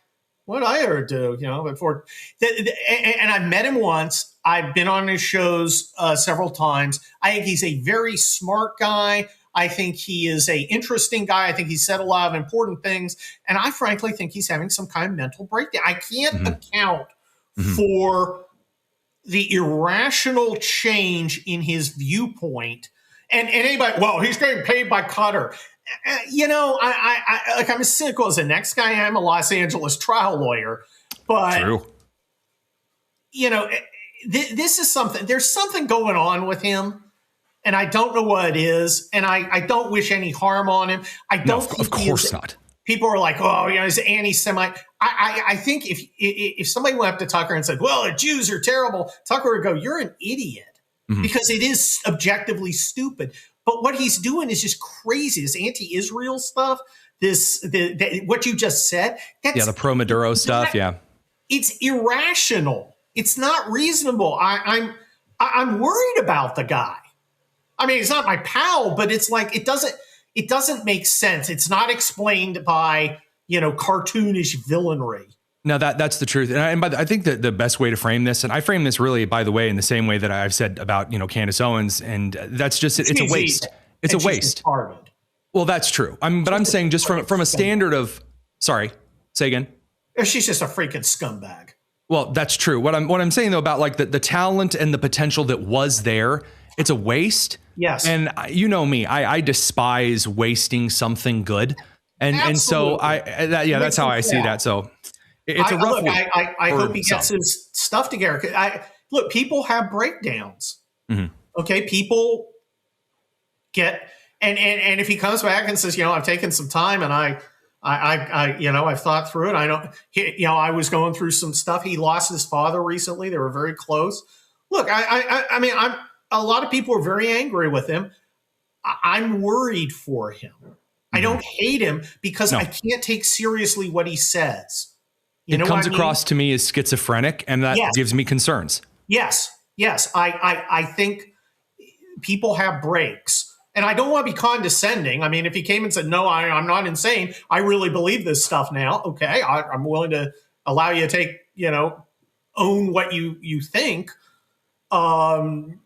what'd I ever do? Before, and I've met him once. I've been on his shows several times. I think he's a very smart guy. I think he is an interesting guy. I think he said a lot of important things. And I frankly think he's having some kind of mental breakdown. I can't account for the irrational change in his viewpoint. And anybody, well, he's getting paid by Qatar. I'm as cynical as the next guy. I'm a Los Angeles trial lawyer. But, true. This is something, there's something going on with him. And I don't know what it is, and I don't wish any harm on him. I don't. No, of course not. People are like, oh, he's anti-Semite. I think if somebody went up to Tucker and said, well, the Jews are terrible, Tucker would go, you're an idiot, because it is objectively stupid. But what he's doing is just crazy. This anti-Israel stuff, what you just said. The pro-Maduro stuff, yeah. It's irrational. It's not reasonable. I'm worried about the guy. I mean, he's not my pal, but it's like, it doesn't, it doesn't make sense. It's not explained by, cartoonish villainry. No, that's the truth. And by I think that the best way to frame this, and I frame this really, by the way, in the same way that I've said about, Candace Owens, and that's just, it's a waste. It's a waste. Well, that's true. But I'm saying just from a standard of, sorry, say again. She's just a freaking scumbag. Well, that's true. What I'm saying though about like the talent and the potential that was there, it's a waste. Yes. And you know me, I despise wasting something good. And so that's how I see that. So it's a rough week. I hope he gets his stuff together. Look, people have breakdowns. Mm-hmm. Okay. People get, and if he comes back and says, I've taken some time and I've thought through it. I was going through some stuff. He lost his father recently. They were very close. Look, a lot of people are very angry with him. I'm worried for him. I don't hate him because I can't take seriously what he says. It comes across to me as schizophrenic, and that gives me concerns. Yes. I think people have breaks. And I don't want to be condescending. I mean, if he came and said, no, I'm not insane, I really believe this stuff now. Okay, I'm willing to allow you to take, own what you think. And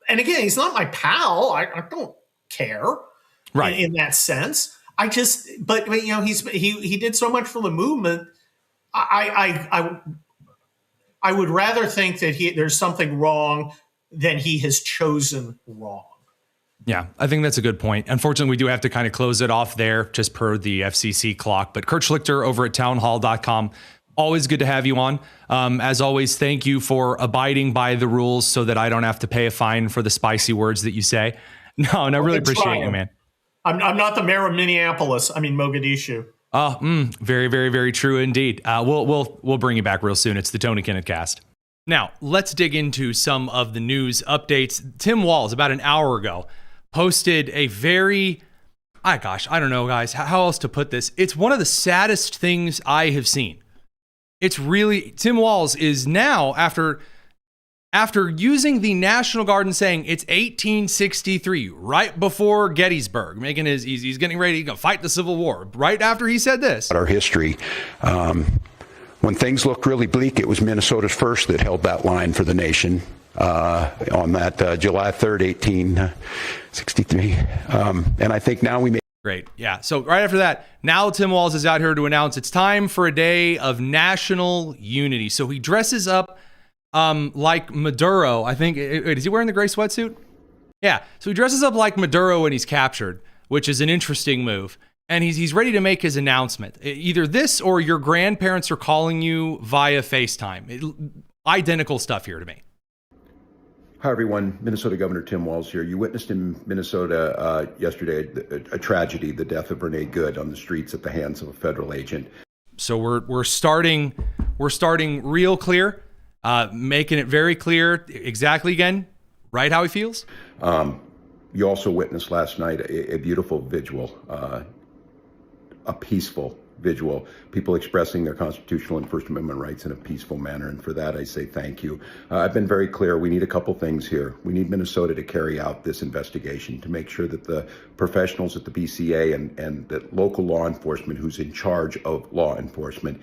again, he's not my pal. I don't care in that sense. But he did so much for the movement. I would rather think that there's something wrong than he has chosen wrong. Yeah, I think that's a good point. Unfortunately, we do have to kind of close it off there just per the FCC clock. But Kurt Schlichter over at townhall.com. Always good to have you on. As always, thank you for abiding by the rules so that I don't have to pay a fine for the spicy words that you say. No, and I really appreciate you, man. I'm not the mayor of Minneapolis. I mean, Mogadishu. Very, very, very true indeed. We'll bring you back real soon. It's the Tony Kinnett Cast. Now, let's dig into some of the news updates. Tim Walz, about an hour ago, posted a very, I don't know, guys, how else to put this. It's one of the saddest things I have seen. It's really, Tim Walz is now, after using the National Guard and saying it's 1863, right before Gettysburg, he's getting ready to fight the Civil War, right after he said this. Our history, when things looked really bleak, it was Minnesota's first that held that line for the nation on that July 3rd, 1863. And I think now we may. Great. Yeah. So right after that, now Tim Walz is out here to announce it's time for a day of national unity. So he dresses up like Maduro. I think, is he wearing the gray sweatsuit? Yeah. So he dresses up like Maduro when he's captured, which is an interesting move. And he's ready to make his announcement. Either this or your grandparents are calling you via FaceTime. Identical stuff here to me. Hi, everyone. Minnesota Governor Tim Walz here. You witnessed in Minnesota yesterday a tragedy, the death of Renee Good on the streets at the hands of a federal agent. So we're starting real clear, making it very clear exactly again, right how he feels. You also witnessed last night a beautiful vigil, a peaceful vigil, people expressing their constitutional and First Amendment rights in a peaceful manner. And for that, I say thank you. I've been very clear. We need a couple things here. We need Minnesota to carry out this investigation to make sure that the professionals at the BCA and that local law enforcement who's in charge of law enforcement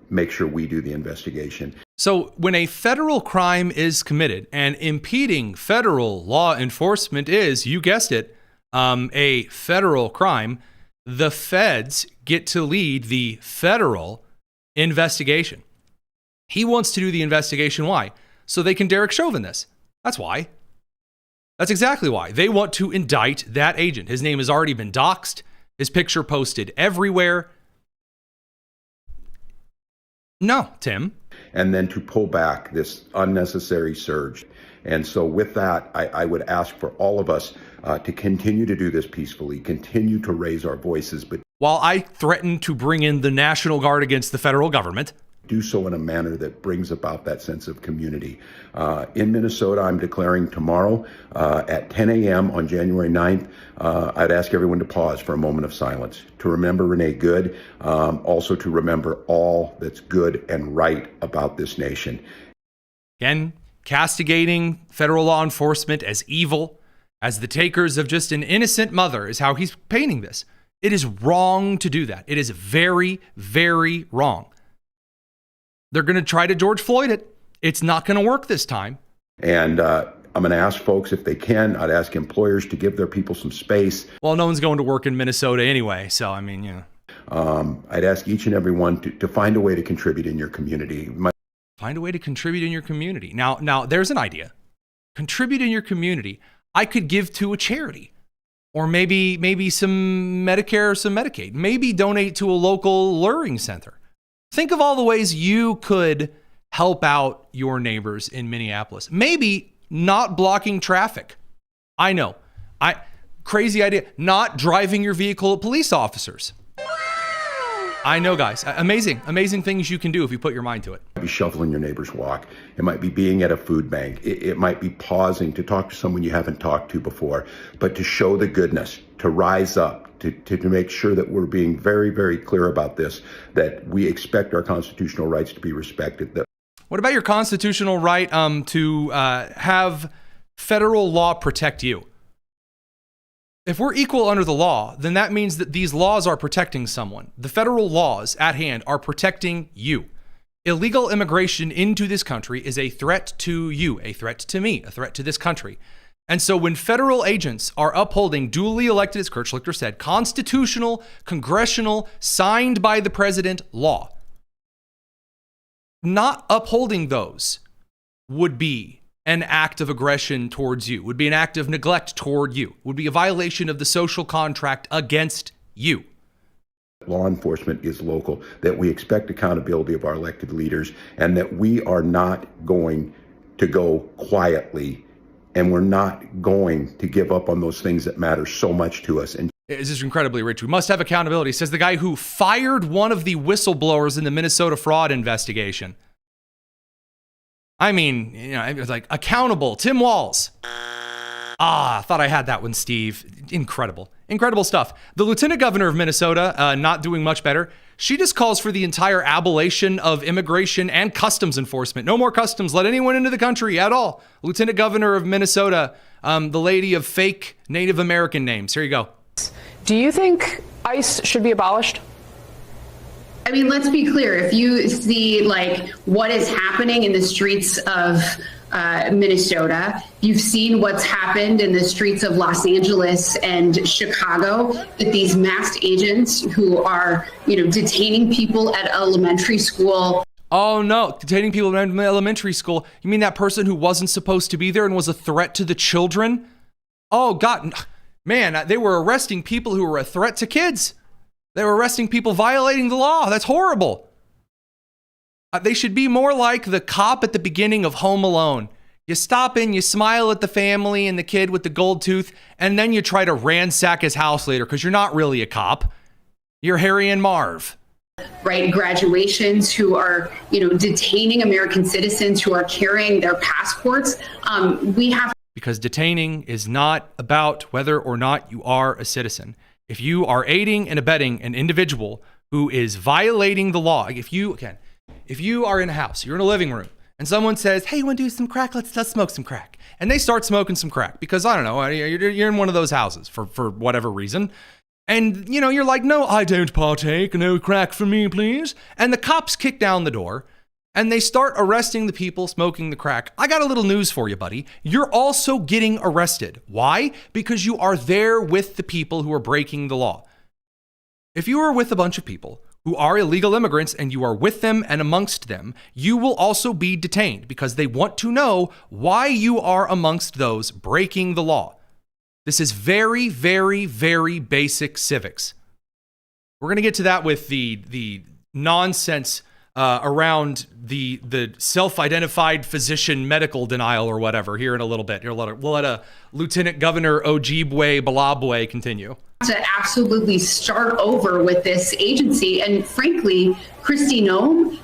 make sure we do the investigation. So when a federal crime is committed and impeding federal law enforcement is, you guessed it, a federal crime, the feds get to lead the federal investigation. He wants to do the investigation. Why? So they can Derek Chauvin this. That's why. That's exactly why. They want to indict that agent. His name has already been doxxed. His picture posted everywhere. No, Tim. And then to pull back this unnecessary surge. And so with that, I would ask for all of us to continue to do this peacefully, continue to raise our voices. But while I threaten to bring in the National Guard against the federal government, do so in a manner that brings about that sense of community. In Minnesota, I'm declaring tomorrow at 10 a.m. on January 9th, I'd ask everyone to pause for a moment of silence to remember Renee Good, also to remember all that's good and right about this nation. Again, castigating federal law enforcement as evil as the takers of just an innocent mother, is how he's painting this. It is wrong to do that. It is very, very wrong. They're going to try to George Floyd it. It's not going to work this time. And I'm going to ask folks if they can, I'd ask employers to give their people some space. Well, no one's going to work in Minnesota anyway. So, I mean, you know. I'd ask each and every one to find a way to contribute in your community. Find a way to contribute in your community. Now, there's an idea. Contribute in your community. I could give to a charity. Or maybe some Medicare or some Medicaid. Maybe donate to a local luring center. Think of all the ways you could help out your neighbors in Minneapolis. Maybe not blocking traffic. I know. Crazy idea. Not driving your vehicle at police officers. I know, guys. Amazing things you can do if you put your mind to it. It might be shuffling your neighbor's walk. It might be being at a food bank. It might be pausing to talk to someone you haven't talked to before, but to show the goodness, to rise up, to make sure that we're being very, very clear about this, that we expect our constitutional rights to be respected. What about your constitutional right to have federal law protect you? If we're equal under the law, then that means that these laws are protecting someone. The federal laws at hand are protecting you. Illegal immigration into this country is a threat to you, a threat to me, a threat to this country. And so when federal agents are upholding duly elected, as Kurt Schlichter said, constitutional, congressional, signed by the president law, not upholding those would be an act of aggression towards you, would be an act of neglect toward you, would be a violation of the social contract against you. Law enforcement is local, that we expect accountability of our elected leaders, and that we are not going to go quietly, and we're not going to give up on those things that matter so much to us. And this is incredibly rich. We must have accountability, says the guy who fired one of the whistleblowers in the Minnesota fraud investigation. I mean, you know, it was like accountable. Tim Walz. I thought I had that one, Steve. Incredible stuff. The lieutenant governor of Minnesota, not doing much better. She just calls for the entire abolition of immigration and customs enforcement. No more customs. Let anyone into the country at all. Lieutenant governor of Minnesota, the lady of fake Native American names. Here you go. Do you think ICE should be abolished? I mean, let's be clear. If you see like what is happening in the streets of Minnesota, you've seen what's happened in the streets of Los Angeles and Chicago, that these masked agents who are, detaining people at elementary school. Oh no, detaining people in elementary school. You mean that person who wasn't supposed to be there and was a threat to the children? Oh God, man, they were arresting people who were a threat to kids. They were arresting people violating the law. That's horrible. They should be more like the cop at the beginning of Home Alone. You stop in, you smile at the family and the kid with the gold tooth, and then you try to ransack his house later because you're not really a cop. You're Harry and Marv. Right, graduations who are, detaining American citizens who are carrying their passports. Because detaining is not about whether or not you are a citizen. If you are aiding and abetting an individual who is violating the law, if you are in a house, you're in a living room, and someone says, "Hey, you want to do some crack? Let's smoke some crack," and they start smoking some crack because I don't know, you're in one of those houses for whatever reason, and you're like, "No, I don't partake. No crack for me, please." And the cops kick down the door, and they start arresting the people smoking the crack. I got a little news for you, buddy. You're also getting arrested. Why? Because you are there with the people who are breaking the law. If you are with a bunch of people who are illegal immigrants and you are with them and amongst them, you will also be detained because they want to know why you are amongst those breaking the law. This is very, very, very basic civics. We're going to get to that with the nonsense around the self-identified physician medical denial or whatever here in a little bit. We'll let Lieutenant Governor Ojibwe Balabwe continue. To absolutely start over with this agency, and frankly, Kristi Noem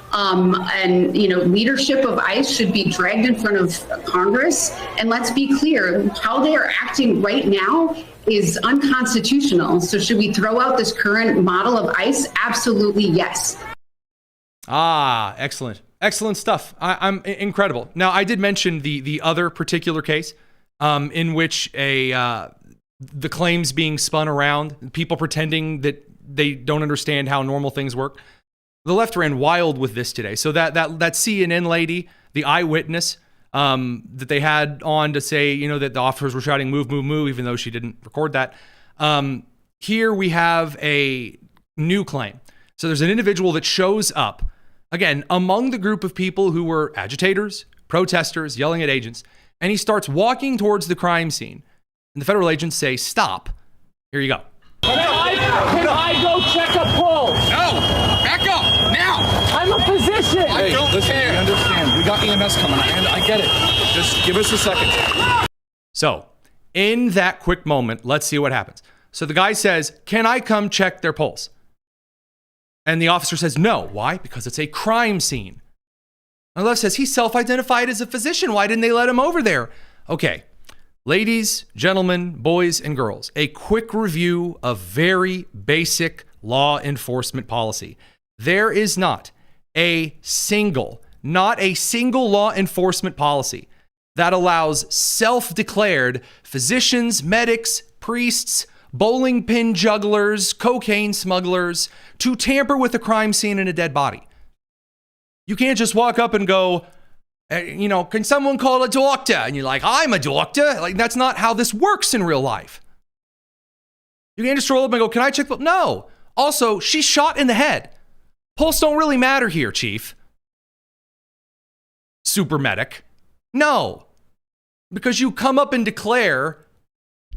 and leadership of ICE should be dragged in front of Congress. And let's be clear, how they are acting right now is unconstitutional. So should we throw out this current model of ICE? Absolutely, yes. Excellent stuff. I'm incredible. Now, I did mention the other particular case. in which the claims being spun around, people pretending that they don't understand how normal things work. The left ran wild with this today. So that CNN lady, the eyewitness, that they had on to say, that the officers were shouting, "Move, move, move," even though she didn't record that. Here we have a new claim. So there's an individual that shows up, again, among the group of people who were agitators, protesters, yelling at agents, and he starts walking towards the crime scene. And the federal agents say, "Stop." Here you go. Can I go check a pulse? No! Back up! Now! I'm a physician! Hey, listen, we understand. We got EMS coming. I get it. Just give us a second. So, in that quick moment, let's see what happens. So the guy says, "Can I come check their pulse?" And the officer says, "No." Why? Because it's a crime scene. And the left says, "He self-identified as a physician. Why didn't they let him over there?" Okay. Ladies, gentlemen, boys, and girls, a quick review of very basic law enforcement policy. There is not a single law enforcement policy that allows self-declared physicians, medics, priests, bowling pin jugglers, cocaine smugglers to tamper with a crime scene and a dead body. You can't just walk up and go, "Can someone call a doctor?" And you're like, "I'm a doctor." Like, that's not how this works in real life. You can't just roll up and go, "Can I check?" No. Also, she's shot in the head. Pulse don't really matter here, Chief. Super medic. No. Because you come up and declare,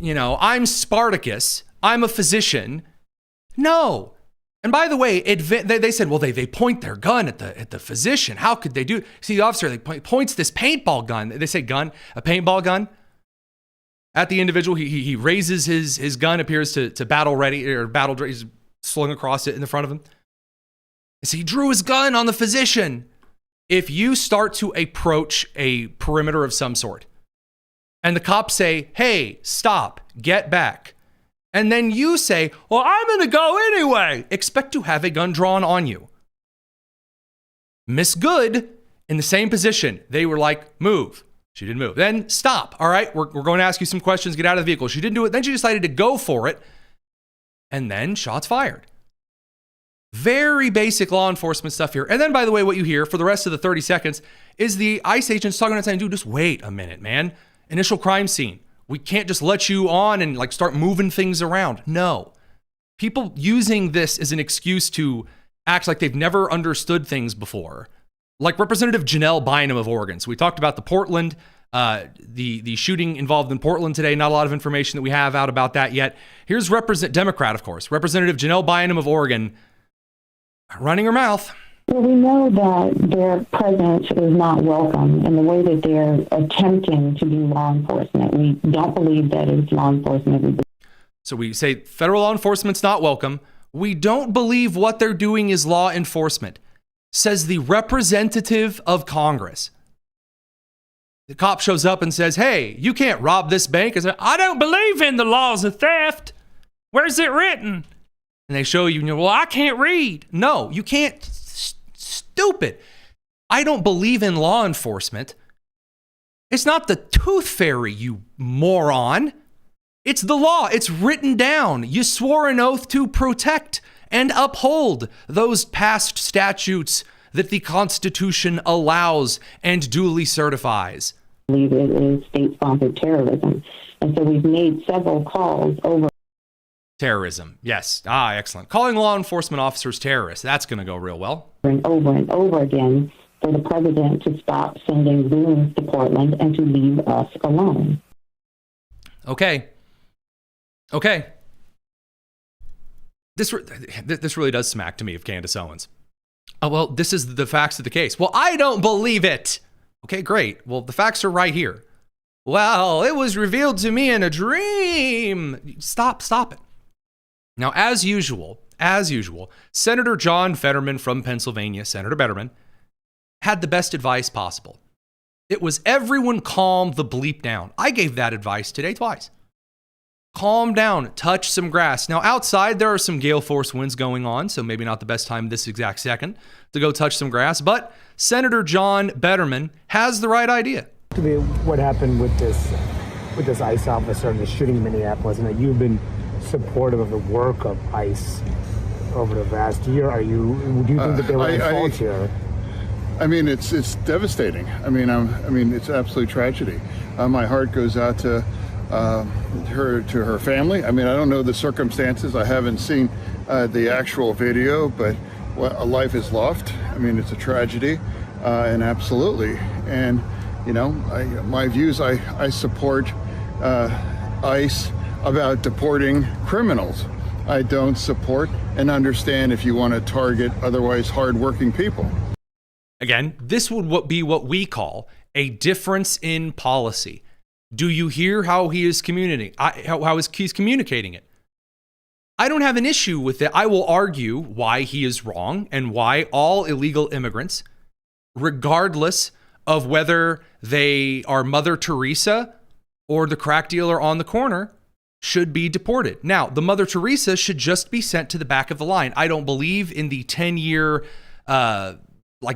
"I'm Spartacus. I'm a physician." No. And by the way, they said, well, they point their gun at the physician. How could they do it? See, the officer points this paintball gun. They say gun, a paintball gun, at the individual. He raises his gun, appears to battle ready, or battle. He's slung across it in the front of him. So he drew his gun on the physician. If you start to approach a perimeter of some sort, and the cops say, "Hey, stop, get back," and then you say, "Well, I'm going to go anyway," expect to have a gun drawn on you. Miss Good, in the same position, they were like, "Move." She didn't move. Then stop. All right, we're going to ask you some questions. Get out of the vehicle. She didn't do it. Then she decided to go for it. And then shots fired. Very basic law enforcement stuff here. And then, by the way, what you hear for the rest of the 30 seconds is the ICE agents talking outside, "Dude, just wait a minute, man. Initial crime scene. We can't just let you on and start moving things around." No. People using this as an excuse to act like they've never understood things before. Like Representative Janelle Bynum of Oregon. So we talked about the Portland, the shooting involved in Portland today. Not a lot of information that we have out about that yet. Here's Democrat, of course, Representative Janelle Bynum of Oregon, running her mouth. Well, we know that their presence is not welcome in the way that they're attempting to do law enforcement. We don't believe that it's law enforcement. So we say federal law enforcement's not welcome. We don't believe what they're doing is law enforcement, says the representative of Congress. The cop shows up and says, "Hey, you can't rob this bank." I say, "I don't believe in the laws of theft. Where's it written?" And they show you, "Well, I can't read." No, you can't. Stupid. I don't believe in law enforcement. It's not the tooth fairy, you moron. It's the law. It's written down. You swore an oath to protect and uphold those past statutes that the Constitution allows and duly certifies. I believe it is state-sponsored terrorism. And so we've made several calls over. Terrorism. Yes. Excellent. Calling law enforcement officers terrorists. That's going to go real well. And over again for the president to stop sending goons to Portland and to leave us alone. Okay. This really does smack to me of Candace Owens. Oh, well, this is the facts of the case. Well, I don't believe it. Okay, great. Well, the facts are right here. Well, it was revealed to me in a dream. Stop it. Now, as usual, Senator John Fetterman from Pennsylvania, Senator Betterman, had the best advice possible. It was everyone calm the bleep down. I gave that advice today twice. Calm down, touch some grass. Now, outside, there are some gale force winds going on, so maybe not the best time this exact second to go touch some grass, but Senator John Betterman has the right idea. What happened with this with this ICE officer and the shooting in Minneapolis, and that you've been supportive of the work of ICE over the past year. Do you think that they were at fault here? I mean, it's devastating. I mean, it's absolute tragedy. My heart goes out to her family. I mean, I don't know the circumstances. I haven't seen the actual video, but a life is lost. I mean, it's a tragedy, and absolutely. And you know, my views. I support ICE about deporting criminals. I don't support and understand if you want to target otherwise hardworking people. Again, this would be what we call a difference in policy. Do you hear how he is communicating? He's communicating it? I don't have an issue with it. I will argue why he is wrong and why all illegal immigrants, regardless of whether they are Mother Teresa or the crack dealer on the corner, should be deported. Now, the Mother Teresa should just be sent to the back of the line. I don't believe in the 10-year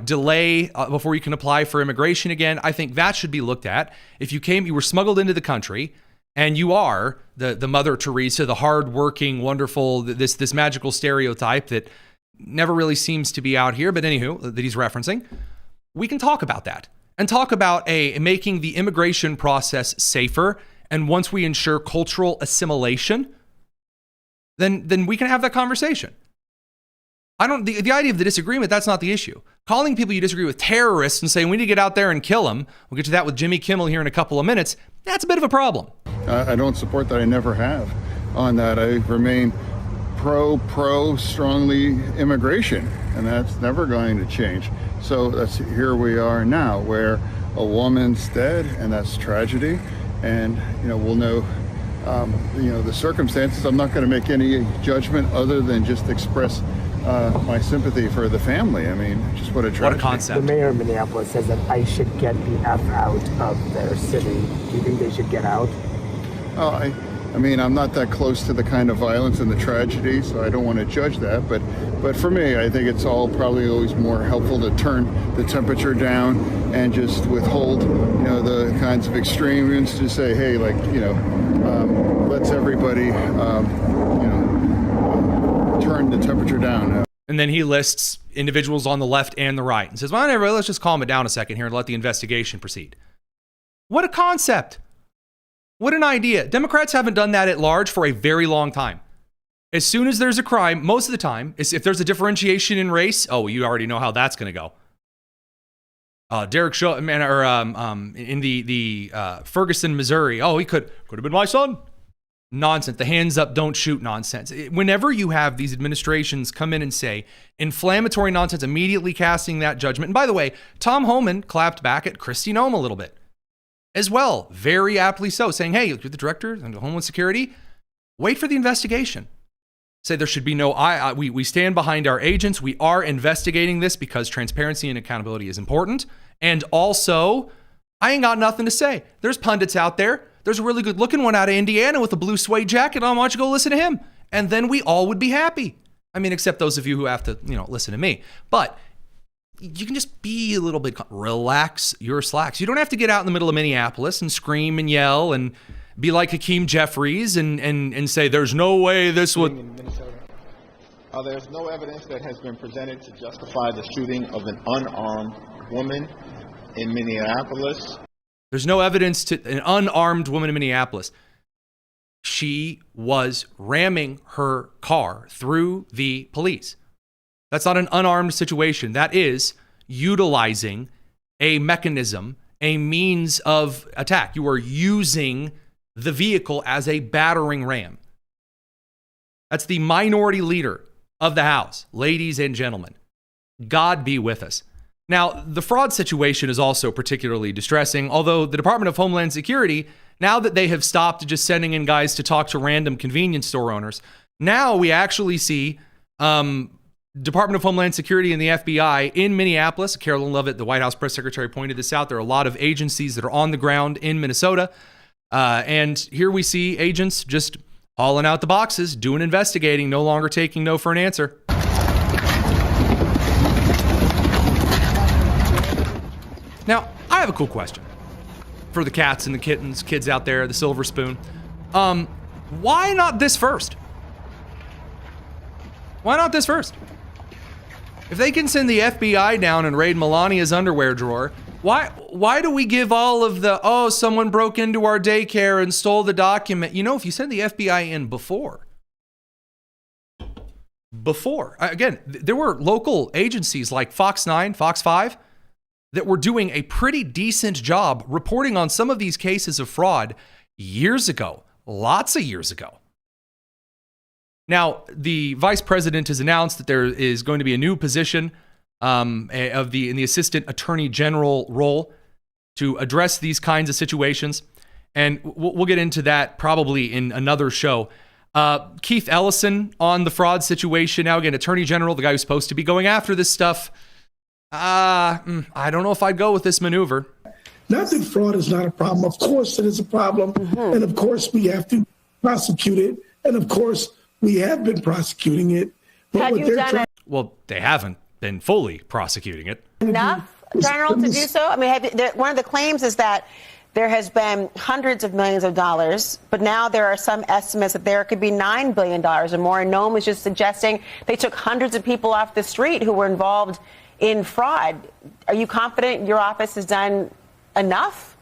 delay before you can apply for immigration again. I think that should be looked at. If you were smuggled into the country, and you are the Mother Teresa, the hardworking, wonderful, this magical stereotype that never really seems to be out here, but anywho, that he's referencing, we can talk about that and talk about making the immigration process safer. And once we ensure cultural assimilation, then we can have that conversation. The idea of the disagreement, that's not the issue. Calling people you disagree with terrorists and saying we need to get out there and kill them, we'll get to that with Jimmy Kimmel here in a couple of minutes, that's a bit of a problem. I don't support that. I never have on that. I remain pro strongly immigration, and that's never going to change. So here we are now where a woman's dead, and that's tragedy. And, we'll know, the circumstances. I'm not going to make any judgment other than just express my sympathy for the family. I mean, just what a tragedy. What a concept. The mayor of Minneapolis says that ICE should get the F out of their city. Do you think they should get out? I mean, I'm not that close to the kind of violence and the tragedy, so I don't want to judge that. But for me, I think it's all probably always more helpful to turn the temperature down and just withhold, the kinds of extremes to say, hey, let's everybody, turn the temperature down. And then he lists individuals on the left and the right and says, well, everybody, let's just calm it down a second here and let the investigation proceed. What a concept. What an idea. Democrats haven't done that at large for a very long time. As soon as there's a crime, most of the time, if there's a differentiation in race, you already know how that's going to go. Derek Chauvin, in the Ferguson, Missouri, he could have been my son. Nonsense. The hands up, don't shoot nonsense. Whenever you have these administrations come in and say inflammatory nonsense, immediately casting that judgment. And by the way, Tom Homan clapped back at Kristi Noem a little bit as well, very aptly so, saying, hey, you're the director of Homeland Security, wait for the investigation. Say there should be no, we stand behind our agents. We are investigating this because transparency and accountability is important. And also, I ain't got nothing to say. There's pundits out there. There's a really good looking one out of Indiana with a blue suede jacket on. Why don't you go listen to him? And then we all would be happy. I mean, except those of you who have to, listen to me. But you can just be a little bit, relax your slacks. You don't have to get out in the middle of Minneapolis and scream and yell and be like Hakeem Jeffries and say, there's no way this would. There's no evidence that has been presented to justify the shooting of an unarmed woman in Minneapolis. There's no evidence to an unarmed woman in Minneapolis. She was ramming her car through the police. That's not an unarmed situation. That is utilizing a mechanism, a means of attack. You are using the vehicle as a battering ram. That's the minority leader of the House, ladies and gentlemen. God be with us. Now, the fraud situation is also particularly distressing, although the Department of Homeland Security, now that they have stopped just sending in guys to talk to random convenience store owners, now we actually see Department of Homeland Security and the FBI in Minneapolis. Carolyn Lovett, the White House press secretary, pointed this out. There are a lot of agencies that are on the ground in Minnesota. And here we see agents just hauling out the boxes, doing investigating, no longer taking no for an answer. Now, I have a cool question. for the cats and the kittens, kids out there, the silver spoon. Why not this first? Why not this first? If they can send the FBI down and raid Melania's underwear drawer, why do we give all of the, oh, someone broke into our daycare and stole the document? You know, if you send the FBI in before, again, there were local agencies like Fox 9, Fox 5, that were doing a pretty decent job reporting on some of these cases of fraud years ago, lots of years ago. Now, the vice president has announced that there is going to be a new position in the assistant attorney general role to address these kinds of situations. And we'll get into that probably in another show. Keith Ellison on the fraud situation. Now, again, attorney general, the guy who's supposed to be going after this stuff. I don't know if I'd go with this maneuver. Not that fraud is not a problem. Of course it is a problem. And of course we have to prosecute it. And of course we have been prosecuting it. But well, they haven't been fully prosecuting it. Enough, General, to do so? I mean, one of the claims is that there has been hundreds of millions of dollars, but now there are some estimates that there could be $9 billion or more. And Noam was just suggesting they took hundreds of people off the street who were involved in fraud. Are you confident your office has done enough?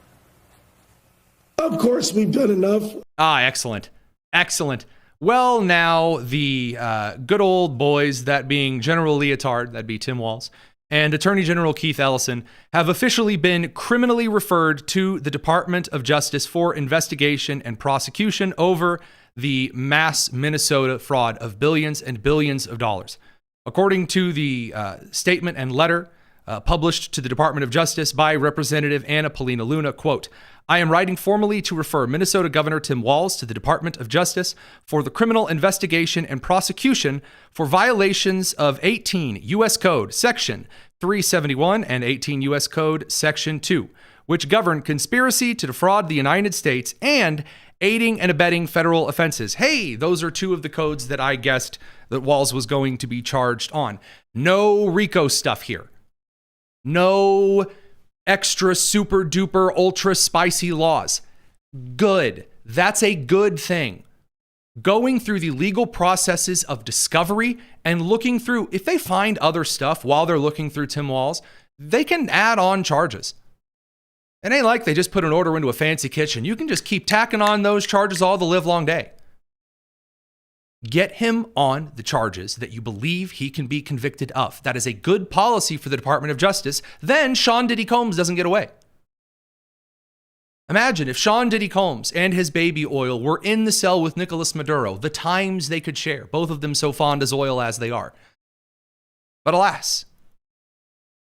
Of course, we've done enough. Excellent. Excellent. Well, now the good old boys, that being General Leotard, that'd be Tim Walz, and Attorney General Keith Ellison, have officially been criminally referred to the Department of Justice for investigation and prosecution over the mass Minnesota fraud of billions and billions of dollars. According to the statement and letter published to the Department of Justice by Representative Anna Paulina Luna, quote, I am writing formally to refer Minnesota Governor Tim Walz to the Department of Justice for the criminal investigation and prosecution for violations of 18 U.S. Code Section 371 and 18 U.S. Code Section 2, which govern conspiracy to defraud the United States and aiding and abetting federal offenses. Hey, those are two of the codes that I guessed that Walz was going to be charged on. No RICO stuff here. No extra super duper ultra spicy laws. Good. That's a good thing. Going through the legal processes of discovery and looking through, if they find other stuff while they're looking through Tim Walz, they can add on charges. It ain't like they just put an order into a fancy kitchen. You can just keep tacking on those charges all the livelong day. Get him on the charges that you believe he can be convicted of. That is a good policy for the Department of Justice. Then Sean Diddy Combs doesn't get away. Imagine if Sean Diddy Combs and his baby oil were in the cell with Nicolas Maduro, the times they could share, both of them so fond as oil as they are. But alas,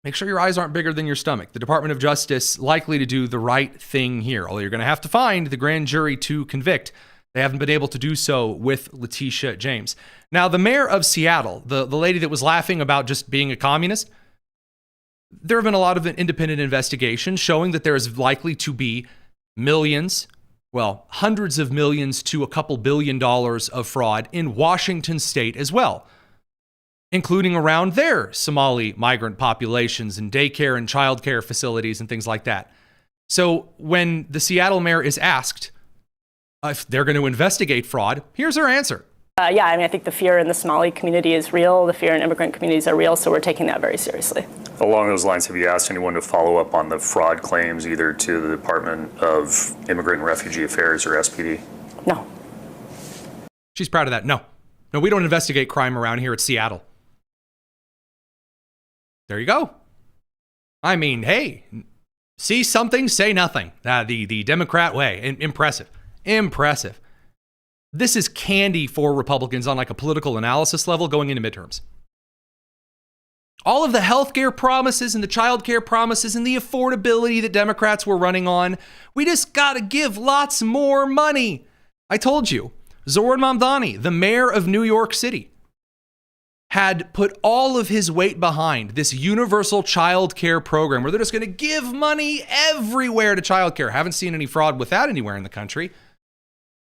make sure your eyes aren't bigger than your stomach. The Department of Justice likely to do the right thing here, although you're going to have to find the grand jury to convict. They haven't been able to do so with Letitia James. Now, the mayor of Seattle, the lady that was laughing about just being a communist, there have been a lot of independent investigations showing that there is likely to be millions, well, hundreds of millions to a couple $1 billion of fraud in Washington state as well, including around their Somali migrant populations and daycare and childcare facilities and things like that. So when the Seattle mayor is asked if they're going to investigate fraud, here's her answer. Yeah, I mean, I think the fear in the Somali community is real. The fear in immigrant communities are real, so we're taking that very seriously. Along those lines, have you asked anyone to follow up on the fraud claims, either to the Department of Immigrant and Refugee Affairs or SPD? No. She's proud of that. No, we don't investigate crime around here at Seattle. There you go. I mean, hey, see something, say nothing. The Democrat way. Impressive. This is candy for Republicans on like a political analysis level going into midterms. All of the healthcare promises and the childcare promises and the affordability that Democrats were running on, we just got to give lots more money. I told you, Zoran Mamdani, the mayor of New York City, had put all of his weight behind this universal childcare program where they're just going to give money everywhere to childcare. Haven't seen any fraud with that anywhere in the country.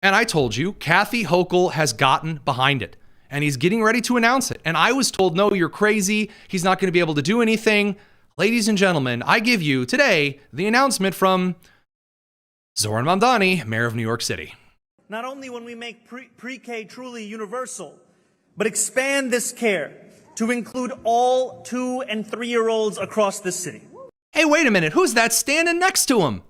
And I told you, Kathy Hochul has gotten behind it, and he's getting ready to announce it. And I was told, no, you're crazy. He's not going to be able to do anything. Ladies and gentlemen, I give you today the announcement from Zoran Mamdani, mayor of New York City. Not only when we make pre-K truly universal, but expand this care to include all 2- and 3-year-olds across the city. Hey, wait a minute. Who's that standing next to him?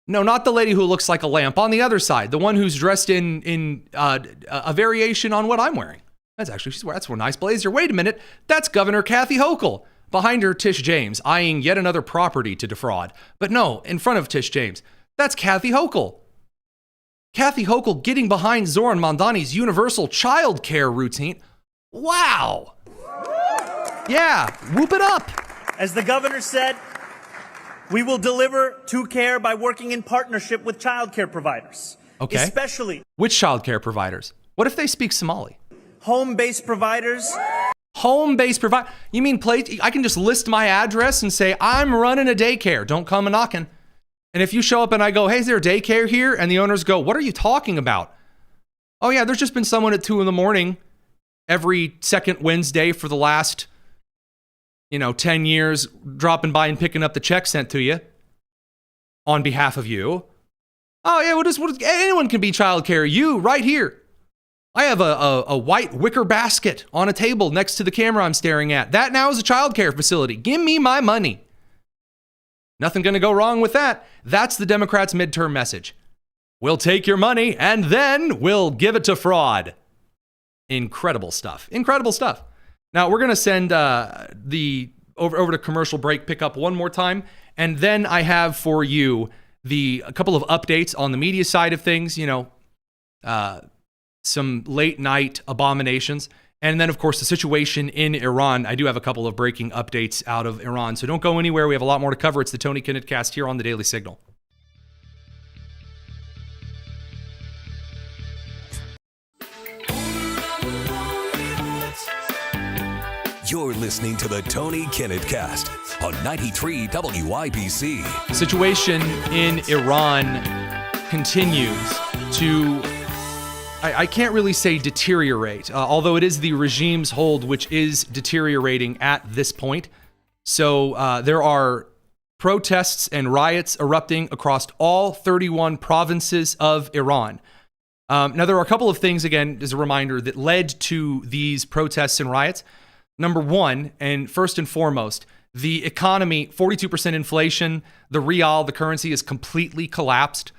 No, not the lady who looks like a lamp. On the other side, the one who's dressed in a variation on what I'm wearing. That's a nice blazer. Wait a minute. That's Governor Kathy Hochul. Behind her, Tish James, eyeing yet another property to defraud. But no, in front of Tish James, that's Kathy Hochul. Kathy Hochul getting behind Zoran Mamdani's universal childcare routine. Wow. Yeah, whoop it up. As the governor said, we will deliver to care by working in partnership with childcare providers. Okay. Especially which childcare providers? What if they speak Somali? Home-based providers. Home-based provider. You mean I can just list my address and say, I'm running a daycare. Don't come a knocking. And if you show up and I go, hey, is there a daycare here? And the owners go, what are you talking about? Oh, yeah, there's just been someone at 2 a.m. every second Wednesday for the last, 10 years dropping by and picking up the check sent to you on behalf of you. Oh, yeah, anyone can be childcare. You, right here. I have a white wicker basket on a table next to the camera I'm staring at. That now is a childcare facility. Give me my money. Nothing going to go wrong with that. That's the Democrats' midterm message. We'll take your money and then we'll give it to fraud. Incredible stuff. Incredible stuff. Now, we're going to send over to commercial break, pick up one more time. And then I have for you a couple of updates on the media side of things, some late night abominations. And then, of course, the situation in Iran. I do have a couple of breaking updates out of Iran. So don't go anywhere. We have a lot more to cover. It's the Tony Kinnett Cast here on the Daily Signal. You're listening to the Tony Kinnett Cast on 93 WIBC. The situation in Iran continues to... I can't really say deteriorate, although it is the regime's hold which is deteriorating at this point. So there are protests and riots erupting across all 31 provinces of Iran. Now, there are a couple of things, again, as a reminder, that led to these protests and riots. Number one, and first and foremost, the economy, 42% inflation, the rial, the currency, is completely collapsed.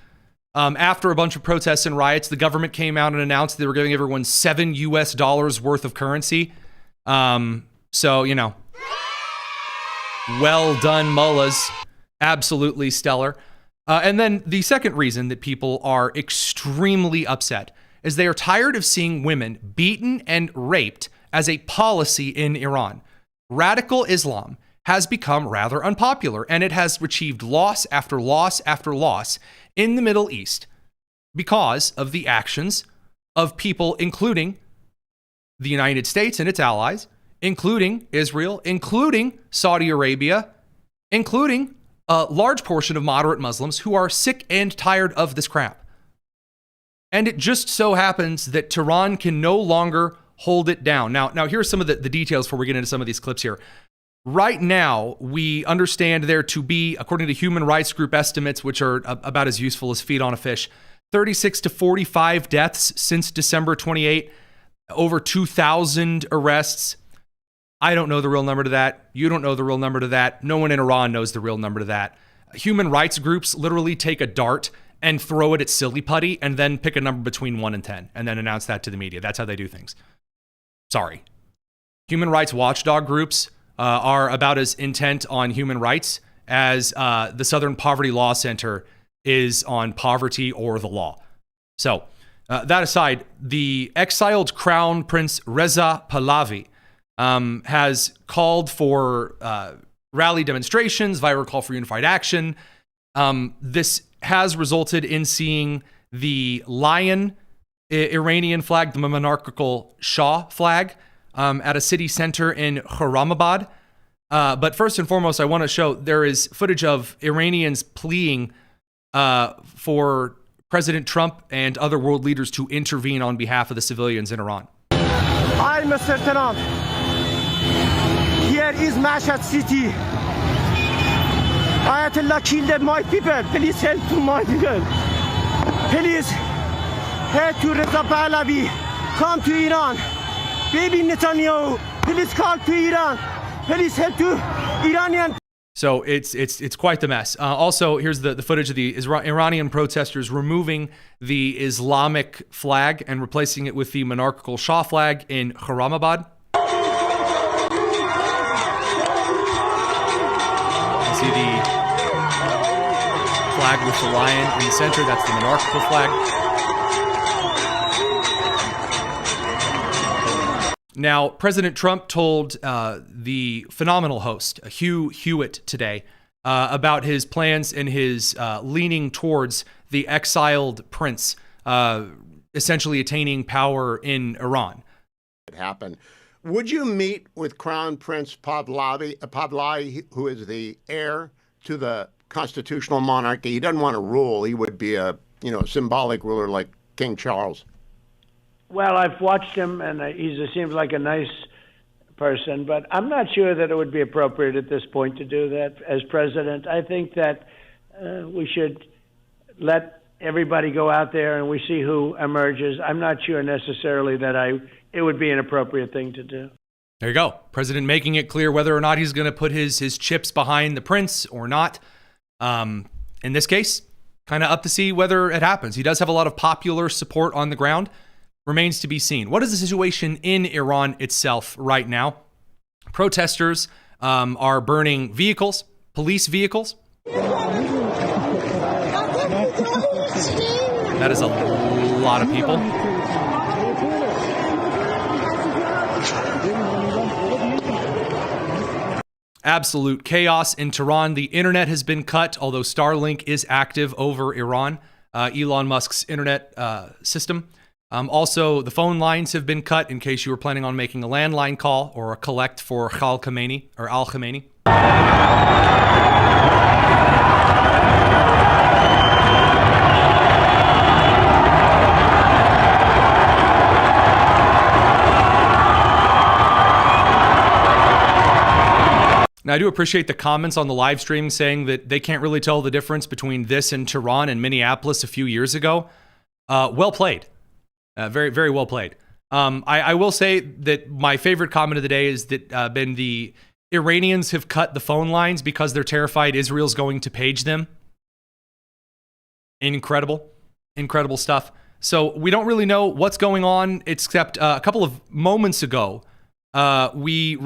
After a bunch of protests and riots, the government came out and announced they were giving everyone $7 worth of currency. So, well done, mullahs. Absolutely stellar. And then the second reason that people are extremely upset is they are tired of seeing women beaten and raped as a policy in Iran. Radical Islam has become rather unpopular, and it has achieved loss after loss after loss in the Middle East because of the actions of people, including the United States and its allies, including Israel, including Saudi Arabia, including a large portion of moderate Muslims who are sick and tired of this crap. And it just so happens that Tehran can no longer hold it down. Now here's some of the details before we get into some of these clips here. Right now, we understand there to be, according to human rights group estimates, which are about as useful as feet on a fish, 36 to 45 deaths since December 28, over 2,000 arrests. I don't know the real number to that. You don't know the real number to that. No one in Iran knows the real number to that. Human rights groups literally take a dart and throw it at silly putty and then pick a number between 1 and 10 and then announce that to the media. That's how they do things. Sorry. Human rights watchdog groups are about as intent on human rights as the Southern Poverty Law Center is on poverty or the law. So that aside, the exiled Crown Prince Reza Pahlavi has called for rally demonstrations, viral call for unified action. This has resulted in seeing the lion Iranian flag, the monarchical Shah flag, at a city center in Khurramabad. But first and foremost, I want to show there is footage of Iranians pleading for President Trump and other world leaders to intervene on behalf of the civilians in Iran. Hi, Mr. Trump. Here is Mashhad City. Ayatollah killed my people. Please help to my people. Please head to Reza Pahlavi. Come to Iran. Baby Netanyahu, please call to Iran. Please help to Iranian. So it's quite the mess. Also, here's the footage of the Iranian protesters removing the Islamic flag and replacing it with the monarchical Shah flag in Khurramabad. You see the flag with the lion in the center. That's the monarchical flag. Now, President Trump told the phenomenal host, Hugh Hewitt, today about his plans and his leaning towards the exiled prince essentially attaining power in Iran. It happened. Would you meet with Crown Prince Pahlavi, who is the heir to the constitutional monarchy? He doesn't want to rule. He would be a symbolic ruler like King Charles. Well, I've watched him, and he seems like a nice person, but I'm not sure that it would be appropriate at this point to do that as president. I think that we should let everybody go out there and we see who emerges. I'm not sure necessarily that it would be an appropriate thing to do. There you go. President making it clear whether or not he's going to put his chips behind the prince or not. In this case, kind of up to see whether it happens. He does have a lot of popular support on the ground. Remains to be seen. What is the situation in Iran itself right now? Protesters are burning vehicles, police vehicles. That is a lot of people. Absolute chaos in Tehran. The internet has been cut, although Starlink is active over Iran, Elon Musk's internet system. Also, the phone lines have been cut in case you were planning on making a landline call or a collect for Al Khamenei. Now, I do appreciate the comments on the live stream saying that they can't really tell the difference between this and Tehran and Minneapolis a few years ago. Well played. Very, very well played. I will say that my favorite comment of the day is that the Iranians have cut the phone lines because they're terrified Israel's going to page them. Incredible stuff. So we don't really know what's going on, except a couple of moments ago, we're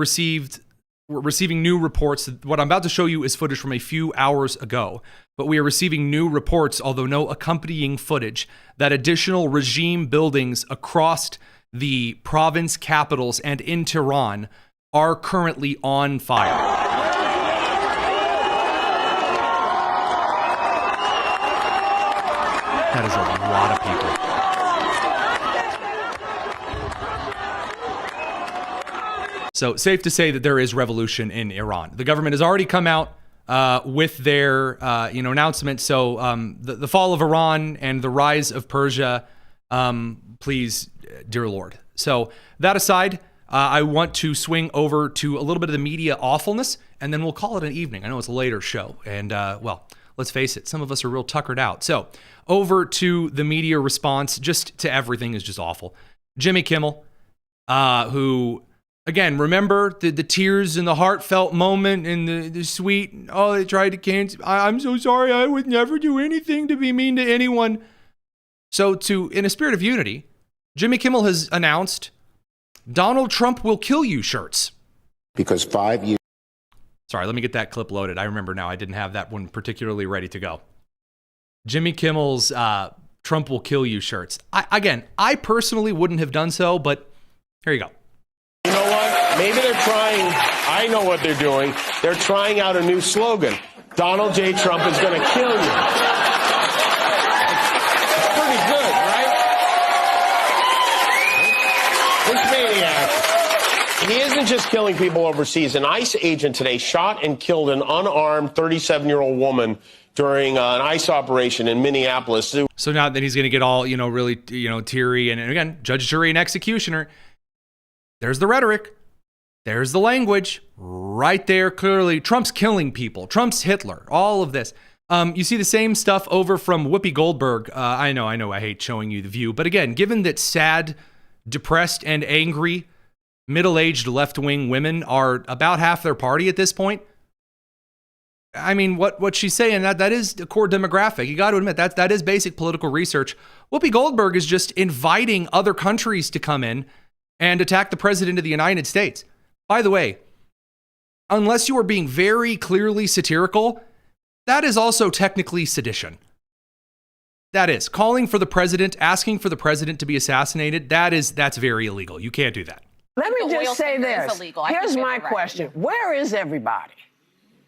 receiving new reports. What I'm about to show you is footage from a few hours ago, but we are receiving new reports, although no accompanying footage, that additional regime buildings across the province capitals and in Tehran are currently on fire. That is a lot of people. So safe to say that there is revolution in Iran. The government has already come out with their announcement. So the fall of Iran and the rise of Persia, please, dear Lord. So that aside, I want to swing over to a little bit of the media awfulness, and then we'll call it an evening. I know it's a later show, and let's face it, some of us are real tuckered out. So over to the media response, just to everything is just awful. Jimmy Kimmel, who... Again, remember the tears and the heartfelt moment and the sweet, they tried to cancel. I'm so sorry. I would never do anything to be mean to anyone. So in a spirit of unity, Jimmy Kimmel has announced Donald Trump will kill you shirts. Because 5 years. Sorry, let me get that clip loaded. I remember now. I didn't have that one particularly ready to go. Jimmy Kimmel's Trump will kill you shirts. I personally wouldn't have done so, but here you go. You know what? Maybe they're trying. I know what they're doing. They're trying out a new slogan. Donald J. Trump is going to kill you. It's pretty good, right? This maniac, he isn't just killing people overseas. An ICE agent today shot and killed an unarmed 37-year-old woman during an ICE operation in Minneapolis. So now that he's going to get all, really, teary, and again, judge, jury, and executioner. There's the rhetoric. There's the language right there. Clearly, Trump's killing people. Trump's Hitler. All of this. You see the same stuff over from Whoopi Goldberg. I know. I hate showing you the view. But again, given that sad, depressed, and angry middle-aged left-wing women are about half their party at this point, I mean, what she's saying, that is a core demographic. You got to admit, that is basic political research. Whoopi Goldberg is just inviting other countries to come in and attack the president of the United States. By the way, unless you are being very clearly satirical, that is also technically sedition. That is calling for the president, asking for the president to be assassinated. That's very illegal. You can't do that. Let me just say this. Here's my question. Where is everybody?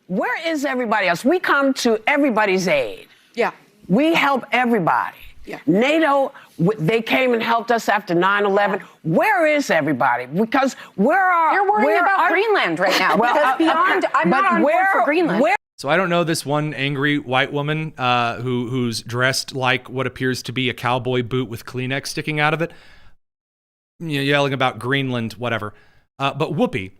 Where is everybody else? We come to everybody's aid. Yeah. We help everybody. Yeah. NATO, they came and helped us after 9/11. Where is everybody? Because You're worrying about Greenland right now. Because I'm not on board for Greenland. So I don't know this one angry white woman who's dressed like what appears to be a cowboy boot with Kleenex sticking out of it, yelling about Greenland, whatever. But Whoopi,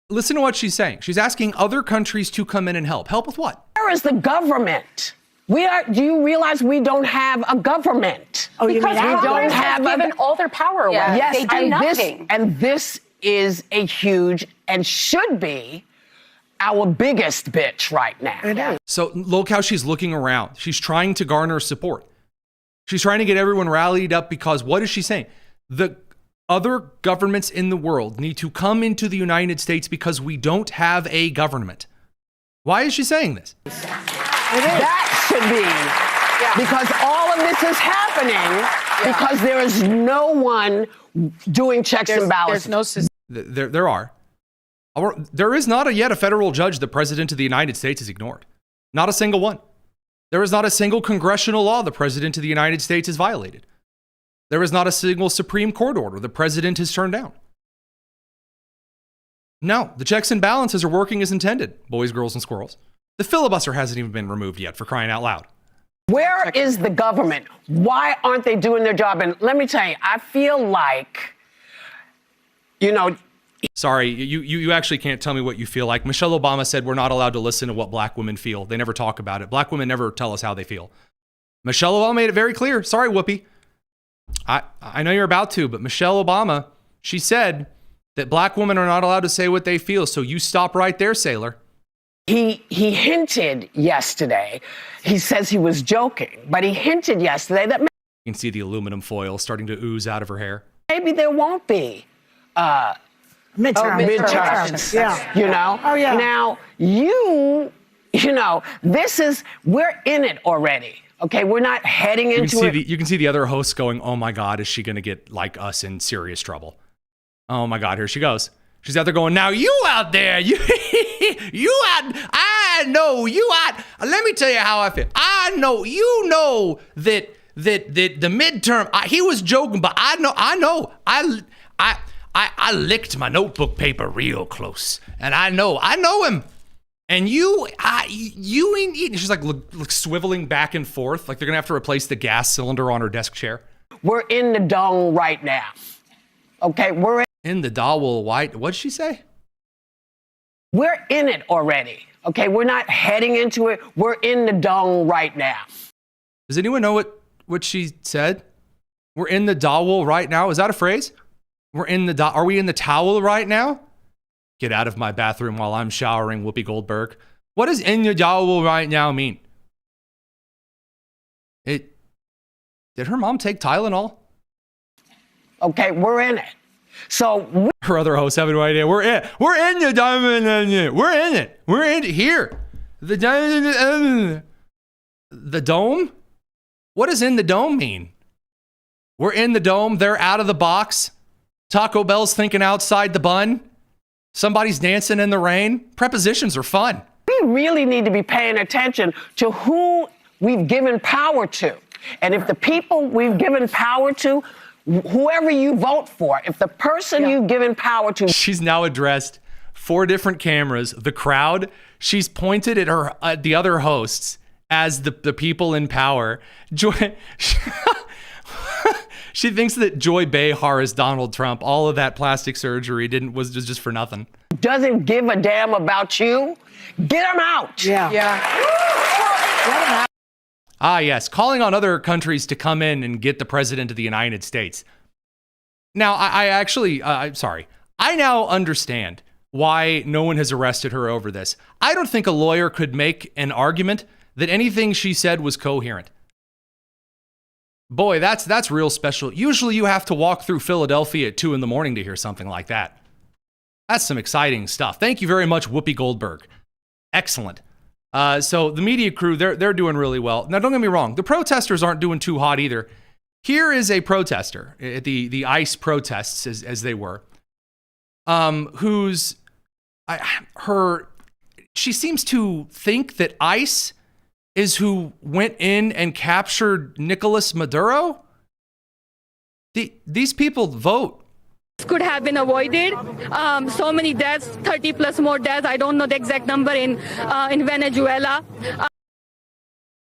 listen to what she's saying. She's asking other countries to come in and help. Help with what? Where is the government? Do you realize we don't have a government? Oh, because Congress has given all their power away. Yes, they do nothing. This is a huge and should be our biggest bitch right now. So look how she's looking around. She's trying to garner support. She's trying to get everyone rallied up because what is she saying? The other governments in the world need to come into the United States because we don't have a government. Why is she saying this? That should be, because all of this is happening because there is no one doing checks and balances. There are. There is not yet a federal judge the president of the United States has ignored. Not a single one. There is not a single congressional law the president of the United States has violated. There is not a single Supreme Court order the president has turned down. No, the checks and balances are working as intended, boys, girls, and squirrels. The filibuster hasn't even been removed yet, for crying out loud. Where is the government? Why aren't they doing their job? And let me tell you, I feel like, Sorry, you actually can't tell me what you feel like. Michelle Obama said we're not allowed to listen to what black women feel. They never talk about it. Black women never tell us how they feel. Michelle Obama made it very clear. Sorry, Whoopi. I know you're about to, but Michelle Obama, she said that black women are not allowed to say what they feel. So you stop right there, sailor. He hinted yesterday. He says he was joking, but he hinted yesterday that you can see the aluminum foil starting to ooze out of her hair. Maybe there won't be midterms. Yeah. Oh, yeah. Now, we're in it already. Okay, we're not heading into it. You can see the other hosts going, oh my God, is she going to get like us in serious trouble? Oh my God, here she goes. She's out there going, now you out there, you out, I know you out. Let me tell you how I feel. I know, that the midterm, he was joking, but I know, I licked my notebook paper real close, and I know him. And you ain't eating. She's like swiveling back and forth, like they're gonna have to replace the gas cylinder on her desk chair. We're in the dome right now. Okay, we're in the Dawel White. What'd she say? We're in it already. Okay, we're not heading into it. We're in the dome right now. Does anyone know what she said? We're in the Dawel right now. Is that a phrase? Are we in the towel right now? Get out of my bathroom while I'm showering, Whoopi Goldberg. What does in the Dawel right now mean? Did her mom take Tylenol? Okay, we're in it. So her other hosts have no idea. We're in the dome. We're in it. We're in here. The dome? What does in the dome mean? We're in the dome. They're out of the box. Taco Bell's thinking outside the bun. Somebody's dancing in the rain. Prepositions are fun. We really need to be paying attention to who we've given power to. And if the people we've given power to, whoever you vote for, if the person you've given power to. She's now addressed 4 different cameras, the crowd. She's pointed at the other hosts as the people in power. She thinks that Joy Behar is Donald Trump. All of that plastic surgery was just for nothing. Doesn't give a damn about you. Get him out. Yeah. Ah, yes, calling on other countries to come in and get the president of the United States. Now, I'm sorry. I now understand why no one has arrested her over this. I don't think a lawyer could make an argument that anything she said was coherent. Boy, that's real special. Usually you have to walk through Philadelphia at 2 a.m. to hear something like that. That's some exciting stuff. Thank you very much, Whoopi Goldberg. Excellent. So the media crew, they're doing really well. Now, don't get me wrong. The protesters aren't doing too hot either. Here is a protester at the ICE protests, as they were, she seems to think that ICE is who went in and captured Nicolas Maduro. These people vote. Could have been avoided. So many deaths, 30 plus more deaths. I don't know the exact number in Venezuela.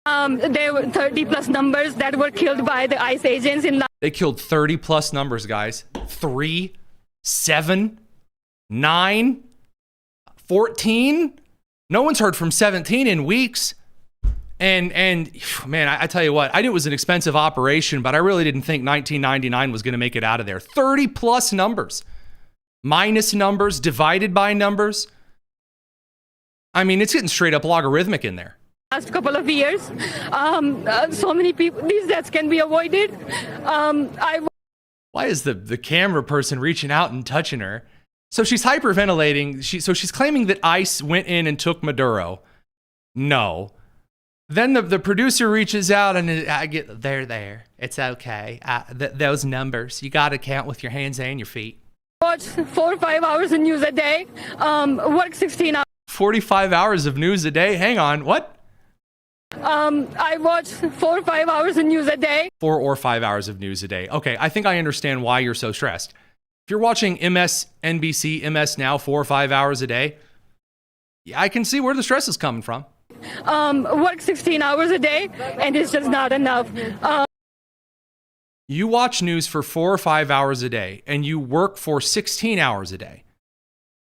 There were 30 plus numbers that were killed by the ICE agents. They killed 30 plus numbers, guys. 3, 7, 9, 14. No one's heard from 17 in weeks. And man, I tell you what, I knew it was an expensive operation, but I really didn't think 1999 was going to make it out of there. 30 plus numbers, minus numbers, divided by numbers. I mean, it's getting straight up logarithmic in there. Last couple of years, so many people, these deaths can be avoided. Why is the camera person reaching out and touching her? So she's hyperventilating. She's claiming that ICE went in and took Maduro. No. Then the producer reaches out and they're there. It's okay. Those numbers, you got to count with your hands and your feet. Watch 4 or 5 hours of news a day. Work 16 hours. 45 hours of news a day? Hang on, what? I watch 4 or 5 hours of news a day. 4 or 5 hours of news a day. Okay, I think I understand why you're so stressed. If you're watching MSNBC, MS Now 4 or 5 hours a day, yeah, I can see where the stress is coming from. Work 16 hours a day, and it's just not enough. You watch news for 4 or 5 hours a day, and you work for 16 hours a day.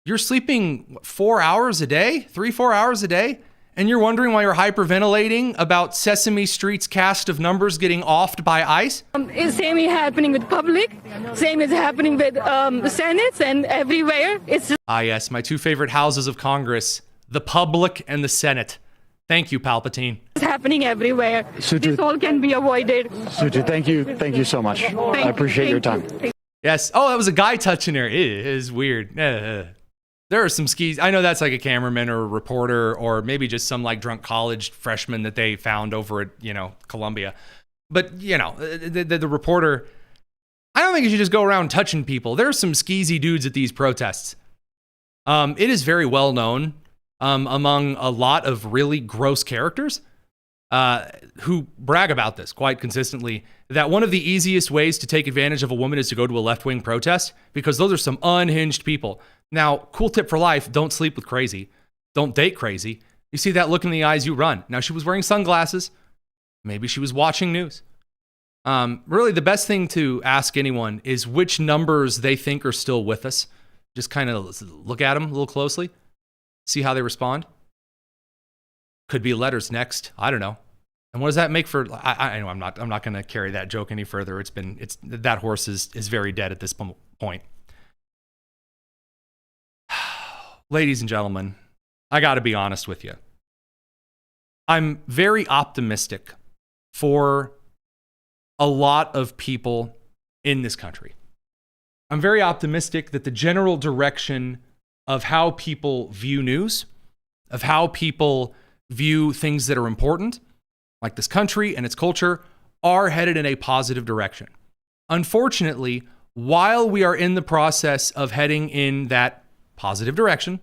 You're sleeping 4 hours a day, 3-4 hours a day, and you're wondering why you're hyperventilating about Sesame Street's cast of numbers getting offed by ICE? It's same is happening with public, same is happening with Senates and everywhere. It's just yes, my 2 favorite houses of Congress, the public and the Senate. Thank you, Palpatine. It's happening everywhere. This all can be avoided. Suju, thank you so much. I appreciate your time. Yes. Oh, that was a guy touching her. It is weird. There are some skis. I know that's like a cameraman or a reporter or maybe just some like drunk college freshman that they found over at, Columbia. But, the reporter, I don't think you should just go around touching people. There are some skeezy dudes at these protests. It is very well known among a lot of really gross characters who brag about this quite consistently, that one of the easiest ways to take advantage of a woman is to go to a left-wing protest, because those are some unhinged people. Now, cool tip for life, don't sleep with crazy. Don't date crazy. You see that look in the eyes, you run. Now, she was wearing sunglasses. Maybe she was watching news. Really, the best thing to ask anyone is which numbers they think are still with us. Just kind of look at them a little closely. See how they respond. Could be letters next. I don't know. And what does that make for? I know I'm not going to carry that joke any further. It's that horse is very dead at this point. Ladies and gentlemen, I got to be honest with you. I'm very optimistic for a lot of people in this country. I'm very optimistic that the general direction of how people view news, of how people view things that are important, like this country and its culture, are headed in a positive direction. Unfortunately, while we are in the process of heading in that positive direction,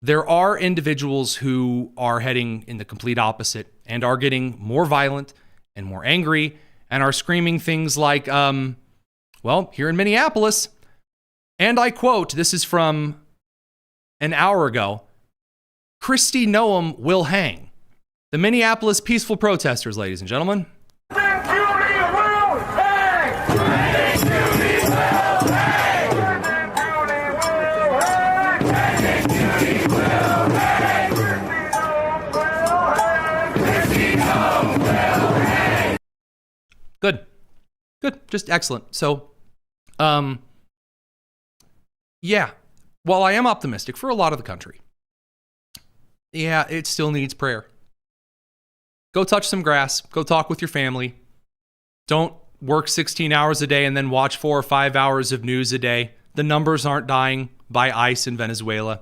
there are individuals who are heading in the complete opposite and are getting more violent and more angry and are screaming things like, here in Minneapolis, and I quote, this is from an hour ago, Kristi Noem will hang. The Minneapolis peaceful protesters, ladies and gentlemen. Just excellent. So, yeah, while I am optimistic for a lot of the country, yeah, it still needs prayer. Go touch some grass. Go talk with your family. Don't work 16 hours a day and then watch 4 or 5 hours of news a day. The numbers aren't dying by ICE in Venezuela.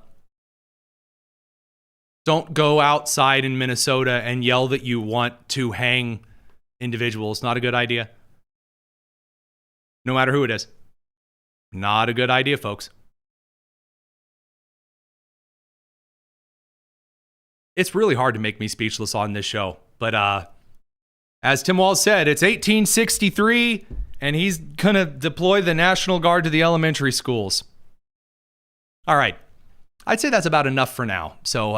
Don't go outside in Minnesota and yell that you want to hang individuals. Not a good idea. No matter who it is. Not a good idea, folks. It's really hard to make me speechless on this show. But as Tim Walz said, it's 1863, and he's going to deploy the National Guard to the elementary schools. All right. I'd say that's about enough for now. So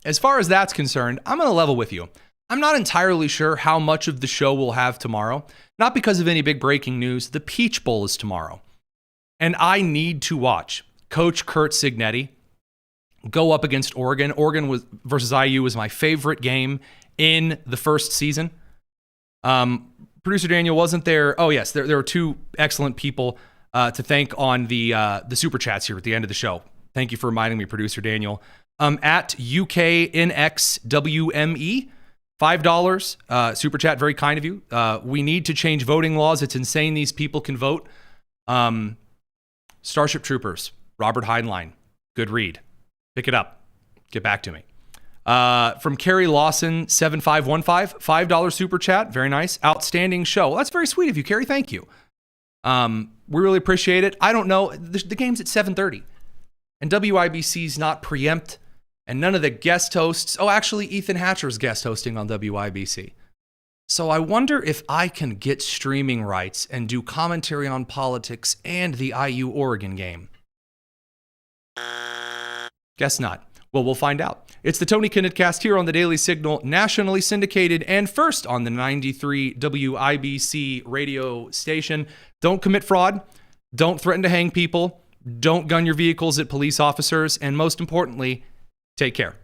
as far as that's concerned, I'm going to level with you. I'm not entirely sure how much of the show we'll have tomorrow. Not because of any big breaking news. The Peach Bowl is tomorrow. And I need to watch Coach Kurt Schlichter go up against Oregon. Oregon versus IU was my favorite game in the first season. Producer Daniel wasn't there. Oh, yes, there were two excellent people to thank on the super chats here at the end of the show. Thank you for reminding me, Producer Daniel. At UKNXWME, $5 super chat, very kind of you. We need to change voting laws. It's insane these people can vote. Starship Troopers, Robert Heinlein, good read. Pick it up. Get back to me. From Carrie Lawson, 7515, $5 super chat. Very nice. Outstanding show. Well, that's very sweet of you, Carrie. Thank you. We really appreciate it. I don't know. The game's at 7:30. And WIBC's not preempt. And none of the guest hosts. Oh, actually, Ethan Hatcher's guest hosting on WIBC. So I wonder if I can get streaming rights and do commentary on politics and the IU Oregon game. Guess not. Well, we'll find out. It's the Tony Kinnett Cast here on the Daily Signal, nationally syndicated and first on the 93 WIBC radio station. Don't commit fraud. Don't threaten to hang people. Don't gun your vehicles at police officers. And most importantly, take care.